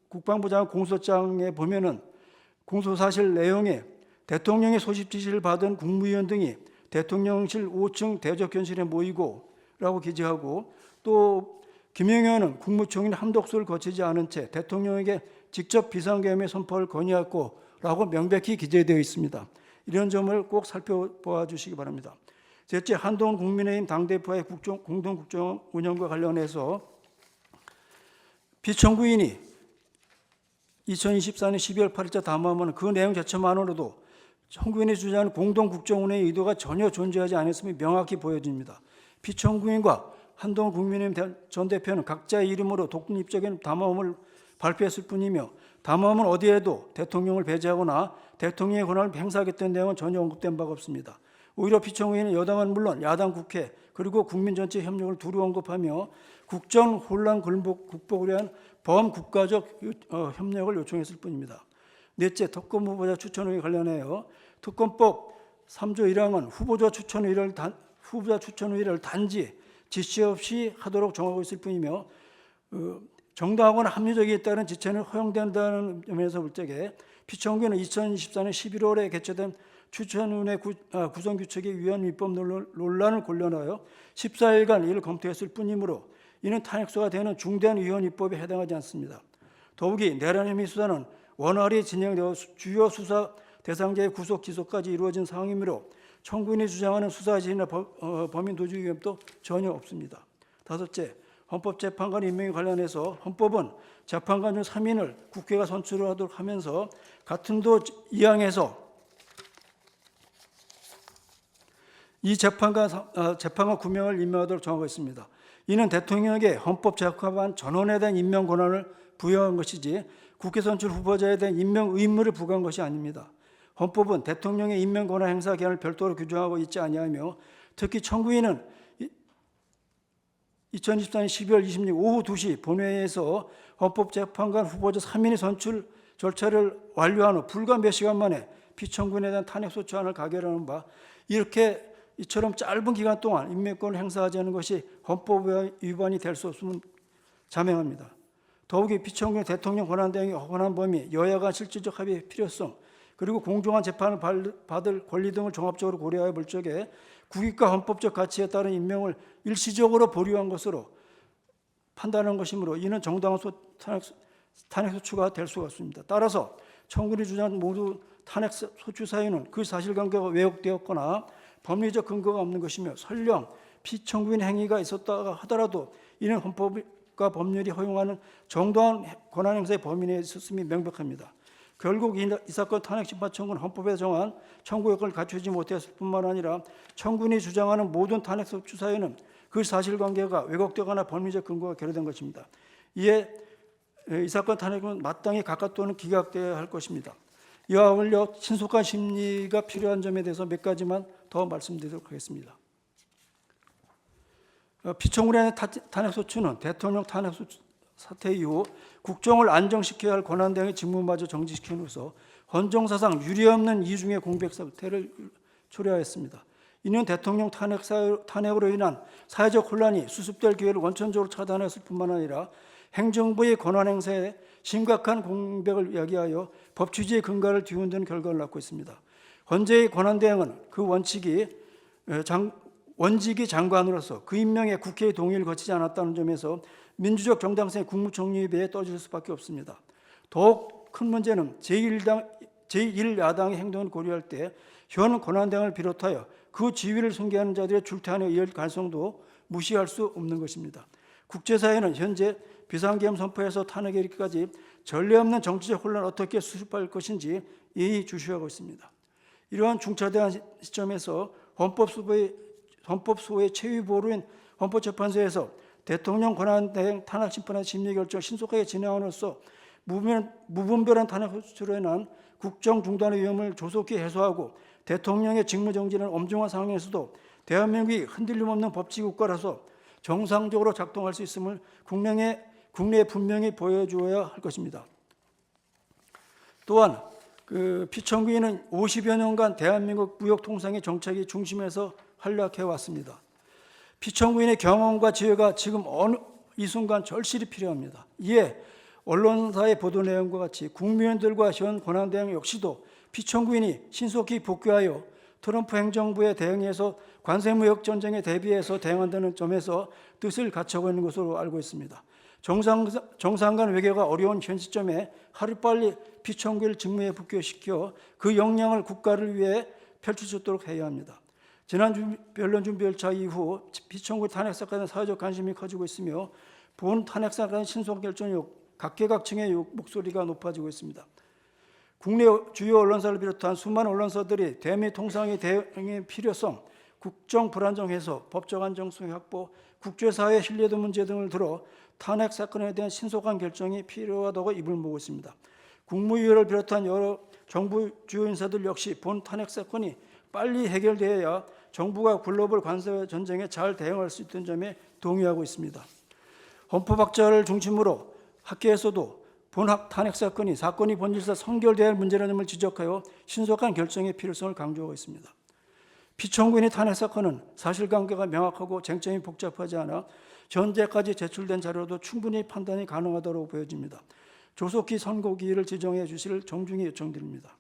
국방부 장관 공소장에 보면은 공소사실 내용에 대통령의 소집 지시를 받은 국무위원 등이 대통령실 5층 대적견실에 모이고 라고 기재하고 또 김영현은 국무총리 함독소를 거치지 않은 채 대통령에게 직접 비상계엄의 선포를 건의했고 라고 명백히 기재되어 있습니다. 이런 점을 꼭 살펴보아 주시기 바랍니다. 셋째, 한동훈 국민의힘 당대표의 공동국정 운영과 관련해서 피청구인이 2024년 12월 8일자 담화하면 그 내용 자체만으로도 청구인이 주장하는 공동국정운영의 의도가 전혀 존재하지 않았음이 명확히 보여집니다. 피청구인과 한동훈 국민의힘 전 대표는 각자의 이름으로 독립적인 담화음을 발표했을 뿐이며 담화음은 어디에도 대통령을 배제하거나 대통령의 권한을 행사하겠다는 내용은 전혀 언급된 바가 없습니다. 오히려 피청구인은 여당은 물론 야당 국회 그리고 국민 전체 협력을 두루 언급하며 국정 혼란 극복을 위한 범국가적 협력을 요청했을 뿐입니다. 넷째, 특검 후보자 추천 의혹에 관련하여 특검법 3조 1항은 후보자 추천 의뢰를 단지 지시 없이 하도록 정하고 있을 뿐이며 정당하거나 합리적에 따른 지체는 허용된다는 점에서 볼 적에 피청구인은 2024년 11월에 개최된 추천위원회 구성규칙의 위헌 입법 논란을 관련하여 14일간 이를 검토했을 뿐이므로 이는 탄핵소가 되는 중대한 위헌 입법에 해당하지 않습니다. 더욱이 내란 혐의 수사는 원활히 진행되어 주요 수사 대상자의 구속 기소까지 이루어진 상황이므로 청구인이 주장하는 수사 지시나 범인 도주 위험도 전혀 없습니다. 다섯째, 헌법재판관 임명에 관련해서 헌법은 재판관 중 3인을 국회가 선출하도록 하면서 같은 도 2항에서 이 재판관 9명을 임명하도록 정하고 있습니다. 이는 대통령에게 헌법 적합한 전원에 대한 임명 권한을 부여한 것이지 국회 선출 후보자에 대한 임명 의무를 부과한 것이 아닙니다. 헌법은 대통령의 임명 권한 행사 기한을 별도로 규정하고 있지 아니하며 특히 청구인은 2024년 12월 26일 오후 2시 본회의에서 헌법재판관 후보자 3인의 선출 절차를 완료한 후 불과 몇 시간 만에 피청구인에 대한 탄핵소추안을 가결하는 바 이렇게 이처럼 짧은 기간 동안 임명권을 행사하지 않은 것이 헌법 위반이 될 수 없음을 자명합니다. 더욱이 피청구인 대통령 권한대행의 권한 범위, 여야 간 실질적 합의의 필요성, 그리고 공정한 재판을 받을 권리 등을 종합적으로 고려하여 볼 적에 국익과 헌법적 가치에 따른 임명을 일시적으로 보류한 것으로 판단한 것이므로 이는 정당한 탄핵소추가 될 수가 없습니다. 따라서 청구인이 주장한 모두 탄핵소추 사유는 그 사실관계가 왜곡되었거나 법리적 근거가 없는 것이며 설령 피청구인 행위가 있었다 하더라도 이는 헌법과 법률이 허용하는 정당한 권한행사의 범위 내에 있었음이 명백합니다. 결국 이 사건 탄핵심판 청구는 헌법에 정한 청구 요건을 갖추지 못했을 뿐만 아니라 청구인이 주장하는 모든 탄핵소추 사유는 그 사실관계가 왜곡되거나 법리적 근거가 결여된 것입니다. 이에 이 사건 탄핵은 마땅히 각각 또는 기각되어야 할 것입니다. 이와 어울려 신속한 심리가 필요한 점에 대해서 몇 가지만 더 말씀드리도록 하겠습니다. 피청구인의 탄핵소추는 대통령 탄핵소추 사태 이후 국정을 안정시켜야 할 권한대행의 직무마저 정지시킨 후서 헌정사상 유례없는 이중의 공백 사태를 초래하였습니다. 이는 대통령 탄핵으로 인한 사회적 혼란이 수습될 기회를 원천적으로 차단했을 뿐만 아니라 행정부의 권한 행사에 심각한 공백을 야기하여 법 취지의 근거를 뒤흔드는 결과를 낳고 있습니다. 현재의 권한대행은 그 원직이 장관으로서 그 임명에 국회의 동의를 거치지 않았다는 점에서 민주적 정당성의 국무총리에 비해 떨어질 수밖에 없습니다. 더욱 큰 문제는 제1야당의 행동을 고려할 때 현 권한대행을 비롯하여 그 지위를 승계하는 자들의 출퇴한에 이을 가능성도 무시할 수 없는 것입니다. 국제사회는 현재 비상계엄 선포에서 탄핵에 이르기까지 전례 없는 정치적 혼란을 어떻게 수습할 것인지 예의주시하고 있습니다. 이러한 중차대한 시점에서 헌법소의 최위보루인 헌법재판소에서 대통령 권한대행 탄핵심판의 심리결정을 신속하게 진행함으로써 무분별한 탄핵소추로 인한 국정 중단의 위험을 조속히 해소하고 대통령의 직무정지는 엄중한 상황에서도 대한민국이 흔들림 없는 법치국가라서 정상적으로 작동할 수 있음을 국내에 분명히 보여주어야 할 것입니다. 또한 피청구인은 50여 년간 대한민국 무역통상의 정책의 중심에서 활약해 왔습니다. 피청구인의 경험과 지혜가 지금 이 순간 절실히 필요합니다. 이에 언론사의 보도 내용과 같이 국무위원들과 현 권한대행 역시도 피청구인이 신속히 복귀하여 트럼프 행정부의 대응에서 관세무역 전쟁에 대비해서 대응한다는 점에서 뜻을 갖추고 있는 것으로 알고 있습니다. 정상 간 외교가 어려운 현 시점에 하루빨리 피청구인을 직무에 복귀시켜 그 역량을 국가를 위해 펼칠 수 있도록 해야 합니다. 지난 변론 준비 열차 이후 피청구인 탄핵 사건에 사회적 관심이 커지고 있으며 본 탄핵 사건의 신속 결정이 각계각층의 목소리가 높아지고 있습니다. 국내 주요 언론사를 비롯한 수많은 언론사들이 대미 통상의 대응의 필요성, 국정 불안정 해소, 법적 안정성 확보, 국제사회 신뢰도 문제 등을 들어 탄핵 사건에 대한 신속한 결정이 필요하다고 입을 모으고 있습니다. 국무위원을 비롯한 여러 정부 주요 인사들 역시 본 탄핵 사건이 빨리 해결되어야 정부가 글로벌 관세 전쟁에 잘 대응할 수 있다는 점에 동의하고 있습니다. 헌법학자를 중심으로 학계에서도 본 탄핵 사건이 본질상 성결되어야 할 문제라는 점을 지적하여 신속한 결정의 필요성을 강조하고 있습니다. 피청구인의 탄핵 사건은 사실관계가 명확하고 쟁점이 복잡하지 않아 현재까지 제출된 자료도 충분히 판단이 가능하다고 보여집니다. 조속히 선고기일을 지정해 주시를 정중히 요청드립니다.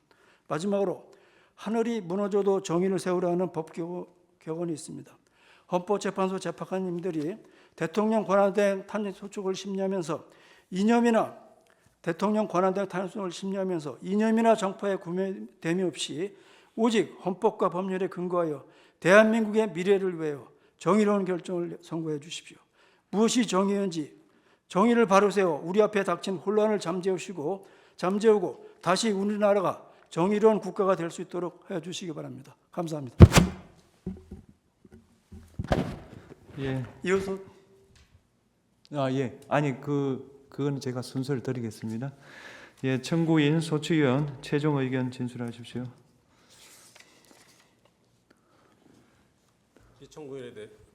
마지막으로 하늘이 무너져도 정의를 세우라는 법격언이 있습니다. 헌법재판소 재판관님들이 대통령 권한대행 탄핵소추를 심리하면서 대통령 권한대행 탄핵소추를 심리하면서 이념이나 정파에 구매됨이 없이 오직 헌법과 법률에 근거하여 대한민국의 미래를 위하여 정의로운 결정을 선고해 주십시오. 무엇이 정의인지 정의를 바로 세워 우리 앞에 닥친 혼란을 잠재우고 다시 우리나라가 정의로운 국가가 될 수 있도록 해 주시기 바랍니다. 감사합니다. 예. 이어서 예. 아니 그건 제가 순서를 드리겠습니다. 예, 청구인 소추위원 최종 의견 진술하십시오.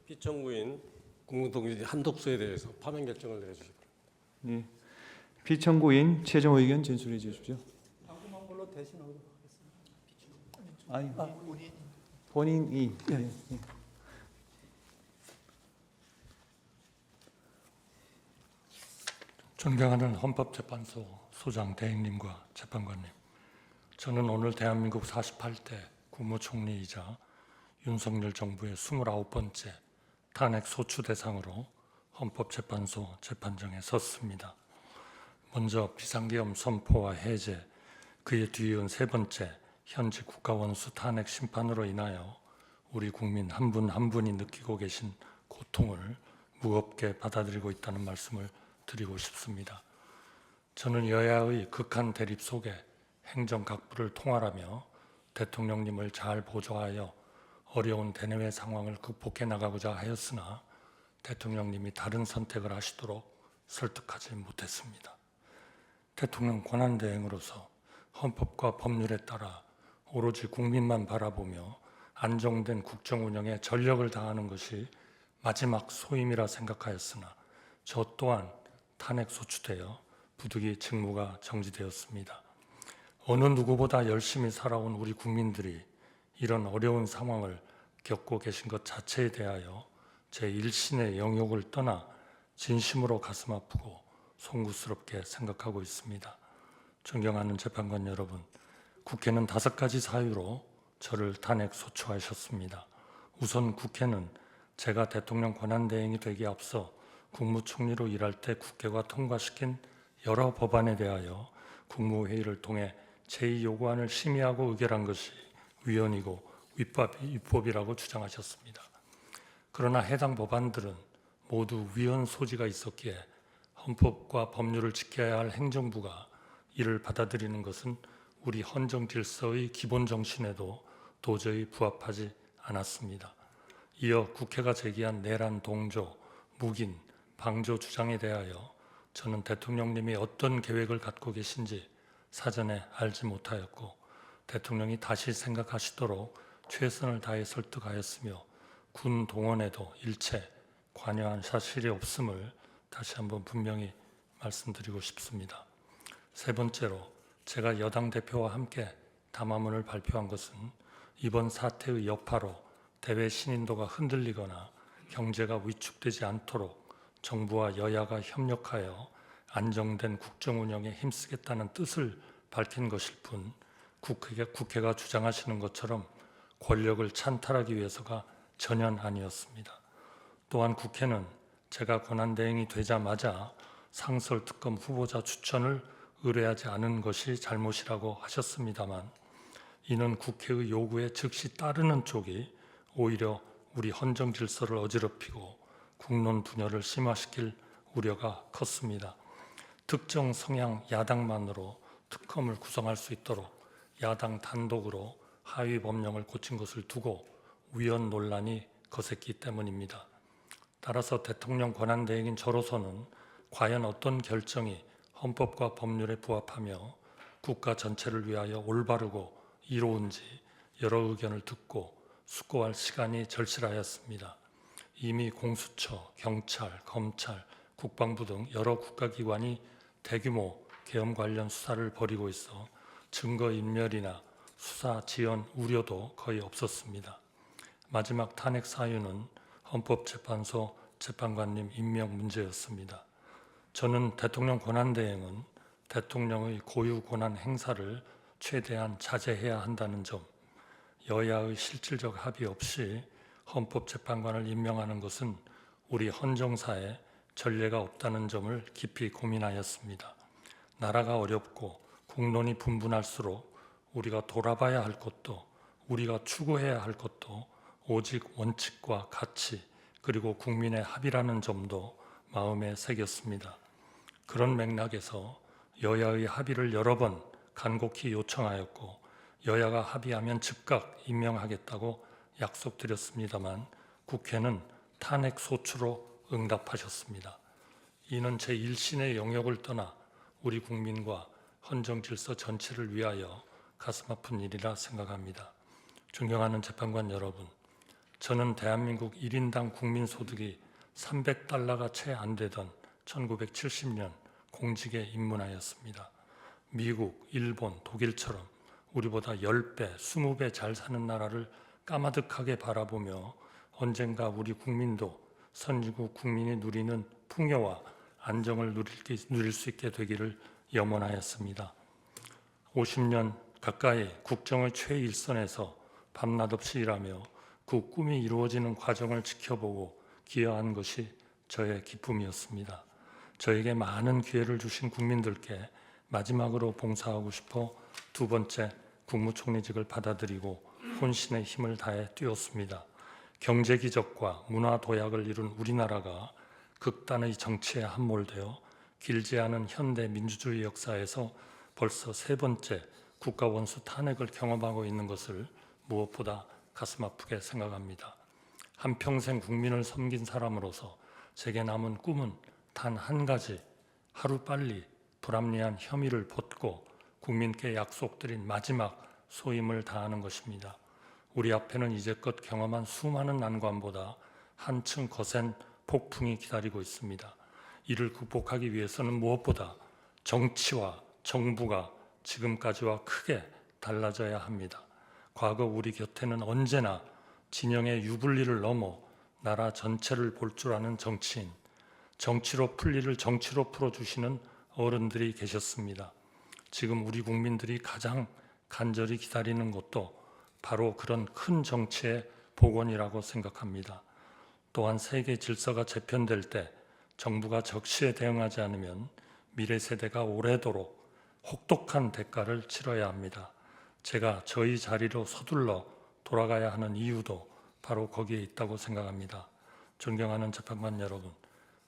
피청구인 국무동지 한독수에 대해서 파면 결정을 내려주십시오. 예, 피청구인 최종 의견 진술해 주십시오. 궁금한 걸로 대신하도록 아니, 본인이. 예. 존경하는 헌법재판소 소장 대행님과 재판관님, 저는 오늘 대한민국 48대 국무총리이자 윤석열 정부의 29번째 탄핵 소추 대상으로 헌법재판소 재판정에 섰습니다. 먼저 비상계엄 선포와 해제, 그에 뒤이은 세 번째 현직 국가원수 탄핵 심판으로 인하여 우리 국민 한 분 한 분이 느끼고 계신 고통을 무겁게 받아들이고 있다는 말씀을 드리고 싶습니다. 저는 여야의 극한 대립 속에 행정 각부를 통할하며 대통령님을 잘 보좌하여 어려운 대내외 상황을 극복해 나가고자 하였으나 대통령님이 다른 선택을 하시도록 설득하지 못했습니다. 대통령 권한대행으로서 헌법과 법률에 따라 오로지 국민만 바라보며 안정된 국정 운영에 전력을 다하는 것이 마지막 소임이라 생각하였으나 저 또한 탄핵 소추되어 부득이 직무가 정지되었습니다. 어느 누구보다 열심히 살아온 우리 국민들이 이런 어려운 상황을 겪고 계신 것 자체에 대하여 제 일신의 영역을 떠나 진심으로 가슴 아프고 송구스럽게 생각하고 있습니다. 존경하는 재판관 여러분, 국회는 5가지 사유로 저를 탄핵 소추하셨습니다. 우선 국회는 제가 대통령 권한대행이 되기에 앞서 국무총리로 일할 때 국회가 통과시킨 여러 법안에 대하여 국무회의를 통해 제2요구안을 심의하고 의결한 것이 위헌이고 위법이라고 주장하셨습니다. 그러나 해당 법안들은 모두 위헌 소지가 있었기에 헌법과 법률을 지켜야 할 행정부가 이를 받아들이는 것은 우리 헌정 질서의 기본 정신에도 도저히 부합하지 않았습니다. 이어 국회가 제기한 내란 동조, 묵인, 방조 주장에 대하여 저는 대통령님이 어떤 계획을 갖고 계신지 사전에 알지 못하였고 대통령이 다시 생각하시도록 최선을 다해 설득하였으며 군 동원에도 일체 관여한 사실이 없음을 다시 한번 분명히 말씀드리고 싶습니다. 세 번째로 제가 여당 대표와 함께 담화문을 발표한 것은 이번 사태의 여파로 대외 신인도가 흔들리거나 경제가 위축되지 않도록 정부와 여야가 협력하여 안정된 국정 운영에 힘쓰겠다는 뜻을 밝힌 것일 뿐 국회가 주장하시는 것처럼 권력을 찬탈하기 위해서가 전혀 아니었습니다. 또한 국회는 제가 권한대행이 되자마자 상설특검 후보자 추천을 의뢰하지 않은 것이 잘못이라고 하셨습니다만 이는 국회의 요구에 즉시 따르는 쪽이 오히려 우리 헌정 질서를 어지럽히고 국론 분열을 심화시킬 우려가 컸습니다. 특정 성향 야당만으로 특검을 구성할 수 있도록 야당 단독으로 하위 법령을 고친 것을 두고 위헌 논란이 거셌기 때문입니다. 따라서 대통령 권한대행인 저로서는 과연 어떤 결정이 헌법과 법률에 부합하며 국가 전체를 위하여 올바르고 이로운지 여러 의견을 듣고 숙고할 시간이 절실하였습니다. 이미 공수처, 경찰, 검찰, 국방부 등 여러 국가기관이 대규모 계엄 관련 수사를 벌이고 있어 증거인멸이나 수사 지연 우려도 거의 없었습니다. 마지막 탄핵 사유는 헌법재판소 재판관님 임명 문제였습니다. 저는 대통령 권한대행은 대통령의 고유 권한 행사를 최대한 자제해야 한다는 점, 여야의 실질적 합의 없이 헌법재판관을 임명하는 것은 우리 헌정사에 전례가 없다는 점을 깊이 고민하였습니다. 나라가 어렵고 국론이 분분할수록 우리가 돌아봐야 할 것도 우리가 추구해야 할 것도 오직 원칙과 가치 그리고 국민의 합의라는 점도 마음에 새겼습니다. 그런 맥락에서 여야의 합의를 여러 번 간곡히 요청하였고 여야가 합의하면 즉각 임명하겠다고 약속드렸습니다만 국회는 탄핵 소추로 응답하셨습니다. 이는 제 일신의 영역을 떠나 우리 국민과 헌정 질서 전체를 위하여 가슴 아픈 일이라 생각합니다. 존경하는 재판관 여러분, 저는 대한민국 1인당 국민 소득이 300달러가 채 안 되던 1970년 공직에 입문하였습니다. 미국, 일본, 독일처럼 우리보다 10배, 20배 잘 사는 나라를 까마득하게 바라보며 언젠가 우리 국민도 선진국 국민이 누리는 풍요와 안정을 누릴 수 있게 되기를 염원하였습니다. 50년 가까이 국정의 최일선에서 밤낮 없이 일하며 그 꿈이 이루어지는 과정을 지켜보고 기여한 것이 저의 기쁨이었습니다. 저에게 많은 기회를 주신 국민들께 마지막으로 봉사하고 싶어 두 번째 국무총리직을 받아들이고 혼신의 힘을 다해 뛰었습니다. 경제 기적과 문화 도약을 이룬 우리나라가 극단의 정치에 함몰되어 길지 않은 현대 민주주의 역사에서 벌써 세 번째 국가 원수 탄핵을 경험하고 있는 것을 무엇보다 가슴 아프게 생각합니다. 한평생 국민을 섬긴 사람으로서 제게 남은 꿈은 단 한 가지, 하루빨리 불합리한 혐의를 벗고 국민께 약속드린 마지막 소임을 다하는 것입니다. 우리 앞에는 이제껏 경험한 수많은 난관보다 한층 거센 폭풍이 기다리고 있습니다. 이를 극복하기 위해서는 무엇보다 정치와 정부가 지금까지와 크게 달라져야 합니다. 과거 우리 곁에는 언제나 진영의 유불리를 넘어 나라 전체를 볼 줄 아는 정치인, 정치로 풀 일을 정치로 풀어주시는 어른들이 계셨습니다. 지금 우리 국민들이 가장 간절히 기다리는 것도 바로 그런 큰 정치의 복원이라고 생각합니다. 또한 세계 질서가 재편될 때 정부가 적시에 대응하지 않으면 미래 세대가 오래도록 혹독한 대가를 치러야 합니다. 제가 저희 자리로 서둘러 돌아가야 하는 이유도 바로 거기에 있다고 생각합니다. 존경하는 재판관 여러분,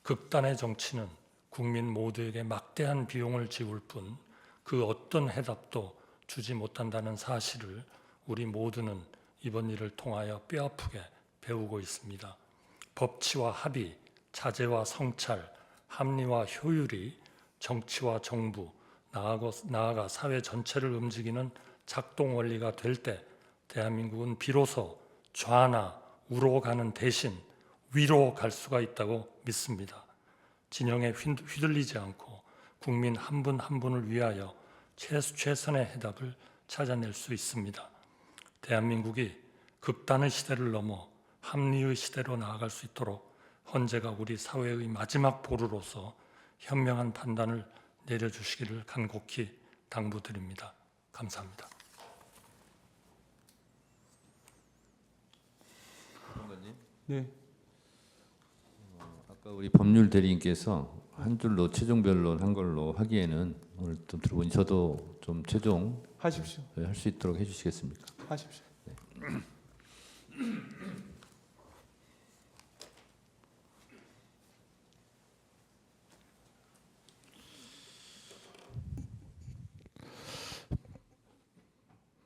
극단의 정치는 국민 모두에게 막대한 비용을 지울 뿐 그 어떤 해답도 주지 못한다는 사실을 우리 모두는 이번 일을 통하여 뼈아프게 배우고 있습니다. 법치와 합의, 자제와 성찰, 합리와 효율이 정치와 정부, 나아가 사회 전체를 움직이는 작동 원리가 될 때 대한민국은 비로소 좌나 우로 가는 대신 위로 갈 수가 있다고 믿습니다. 진영에 휘둘리지 않고 국민 한 분 한 분을 위하여 최선의 해답을 찾아낼 수 있습니다. 대한민국이 극단의 시대를 넘어 합리의 시대로 나아갈 수 있도록 헌재가 우리 사회의 마지막 보루로서 현명한 판단을 내려주시기를 간곡히 당부드립니다. 감사합니다. 네. 아까 우리 법률 대리인께서 한 줄로 최종 변론한 걸로 하기에는 오늘 좀 들어보니 저도 좀 최종 하십시오. 할 수 있도록 해주시겠습니까? 하십시오.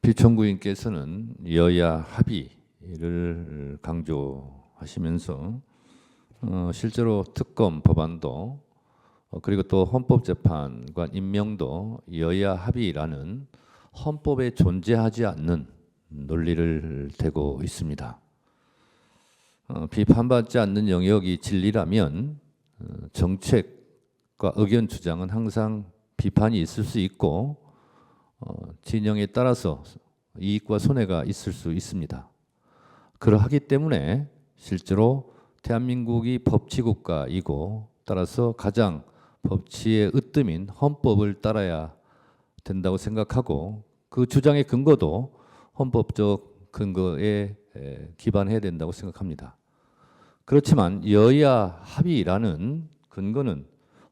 피청구인께서는 여야 합의를 강조하시면서 실제로 특검 법안도 그리고 또 헌법재판관 임명도 여야 합의라는 헌법에 존재하지 않는 논리를 대고 있습니다. 비판받지 않는 영역이 진리라면 정책과 의견 주장은 항상 비판이 있을 수 있고 진영에 따라서 이익과 손해가 있을 수 있습니다. 그러하기 때문에 실제로 대한민국이 법치국가이고 따라서 가장 법치의 으뜸인 헌법을 따라야 된다고 생각하고 그 주장의 근거도 헌법적 근거에 기반해야 된다고 생각합니다. 그렇지만 여야 합의라는 근거는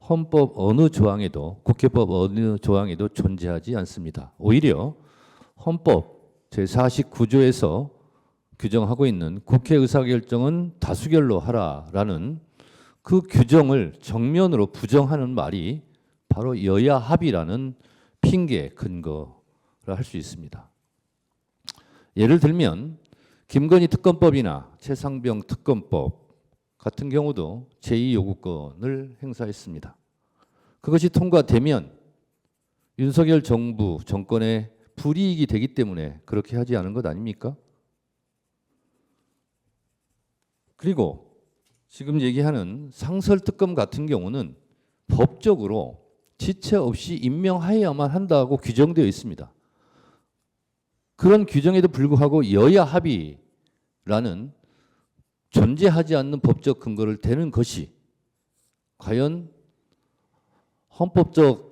헌법 어느 조항에도 국회법 어느 조항에도 존재하지 않습니다. 오히려 헌법 제49조에서 규정하고 있는 국회 의사결정은 다수결로 하라라는 그 규정을 정면으로 부정하는 말이 바로 여야 합의라는 핑계 근거라 할 수 있습니다. 예를 들면 김건희 특검법이나 최상병 특검법 같은 경우도 제2요구권을 행사했습니다. 그것이 통과되면 윤석열 정부 정권의 불이익이 되기 때문에 그렇게 하지 않은 것 아닙니까? 그리고 지금 얘기하는 상설특검 같은 경우는 법적으로 지체 없이 임명하여야만 한다고 규정되어 있습니다. 그런 규정에도 불구하고 여야 합의라는 존재하지 않는 법적 근거를 대는 것이 과연 헌법적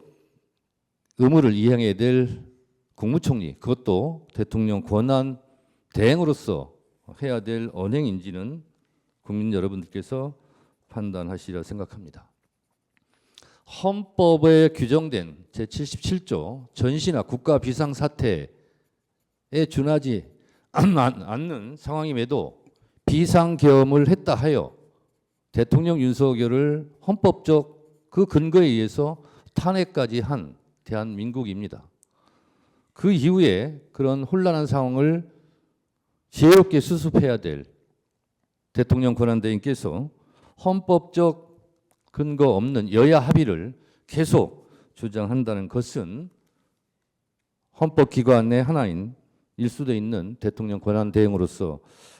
의무를 이행해야 될 국무총리, 그것도 대통령 권한 대행으로서 해야 될 언행인지는 국민 여러분들께서 판단하시리라 생각합니다. 헌법에 규정된 제77조 전시나 국가 비상사태에 준하지 않는 상황임에도 비상계엄을 했다 하여 대통령 윤석열을 헌법적 그 근거에 의해서 탄핵까지 한 대한민국입니다. 그 이후에 그런 혼란한 상황을 지혜롭게 수습해야 될 대통령 권한대행께서 헌법적 근거 없는 여야 합의를 계속 주장한다는 것은 헌법기관의 하나인 일수돼 있는 대통령 권한대행으로서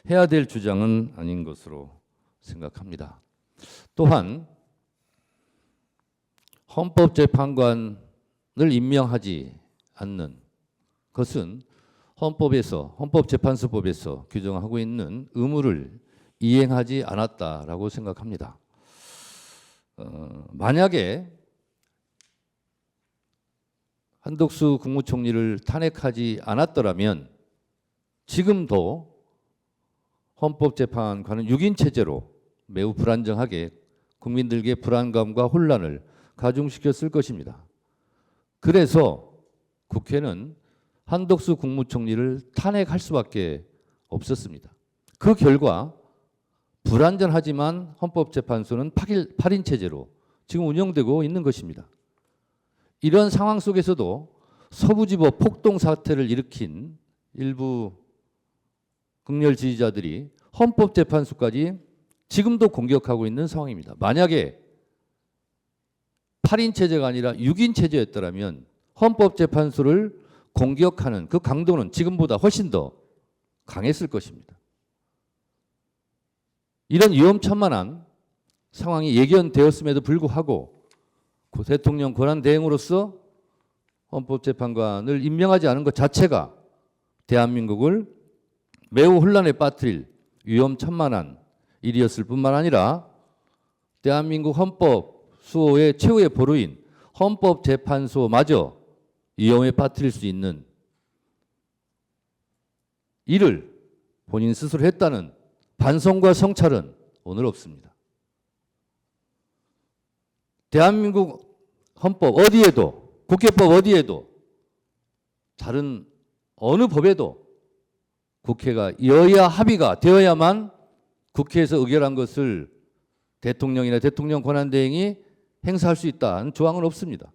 해야 될 주장은 아닌 것으로 생각합니다. 또한 헌법재판관을 임명하지 않는 것은 헌법재판소법에서 규정하고 있는 의무를 이행하지 않았다라고 생각합니다. 만약에 한덕수 국무총리를 탄핵하지 않았더라면 지금도 헌법재판관은 6인 체제로 매우 불안정하게 국민들에게 불안감과 혼란을 가중시켰을 것입니다. 그래서 국회는 한덕수 국무총리를 탄핵할 수밖에 없었습니다. 그 결과 불안전하지만 헌법재판소는 8인 체제로 지금 운영되고 있는 것입니다. 이런 상황 속에서도 서부지법 폭동 사태를 일으킨 일부 극렬 지지자들이 헌법재판소까지 지금도 공격하고 있는 상황입니다. 만약에 8인 체제가 아니라 6인 체제였더라면 헌법재판소를 공격하는 그 강도는 지금보다 훨씬 더 강했을 것입니다. 이런 위험천만한 상황이 예견되었음에도 불구하고 대통령 권한대행으로서 헌법재판관을 임명하지 않은 것 자체가 대한민국을 매우 혼란에 빠뜨릴 위험천만한 일이었을 뿐만 아니라 대한민국 헌법 수호의 최후의 보루인 헌법재판소마저 위험에 빠뜨릴 수 있는 일을 본인 스스로 했다는 반성과 성찰은 오늘 없습니다. 대한민국 헌법 어디에도, 국회법 어디에도, 다른 어느 법에도 국회가 여야 합의가 되어야만 국회에서 의결한 것을 대통령이나 대통령 권한대행이 행사할 수 있다는 조항은 없습니다.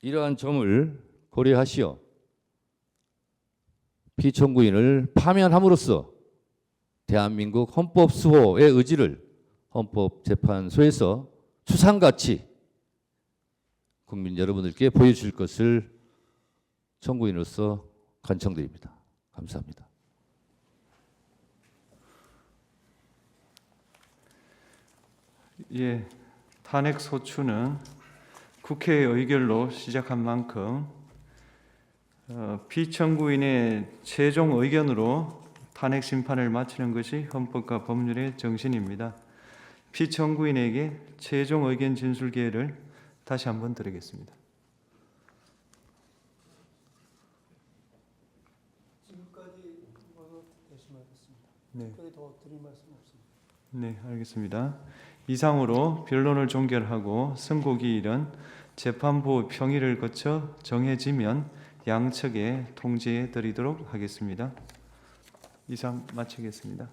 이러한 점을 고려하시어 피청구인을 파면함으로써 대한민국 헌법 수호의 의지를 헌법재판소에서 추상같이 국민 여러분들께 보여주실 것을 청구인으로서 간청드립니다. 감사합니다. 예, 탄핵 소추는 국회의 의결로 시작한 만큼 피청구인의 최종 의견으로 탄핵 심판을 마치는 것이 헌법과 법률의 정신입니다. 피청구인에게 최종 의견 진술 기회를 다시 한번 드리겠습니다. 지금까지 대신하겠습니다. 네. 특별히 더 드릴 말씀 없습니다. 네, 알겠습니다. 이상으로 변론을 종결하고 선고기일은 재판부 평의를 거쳐 정해지면 양측에 통지해 드리도록 하겠습니다. 이상 마치겠습니다.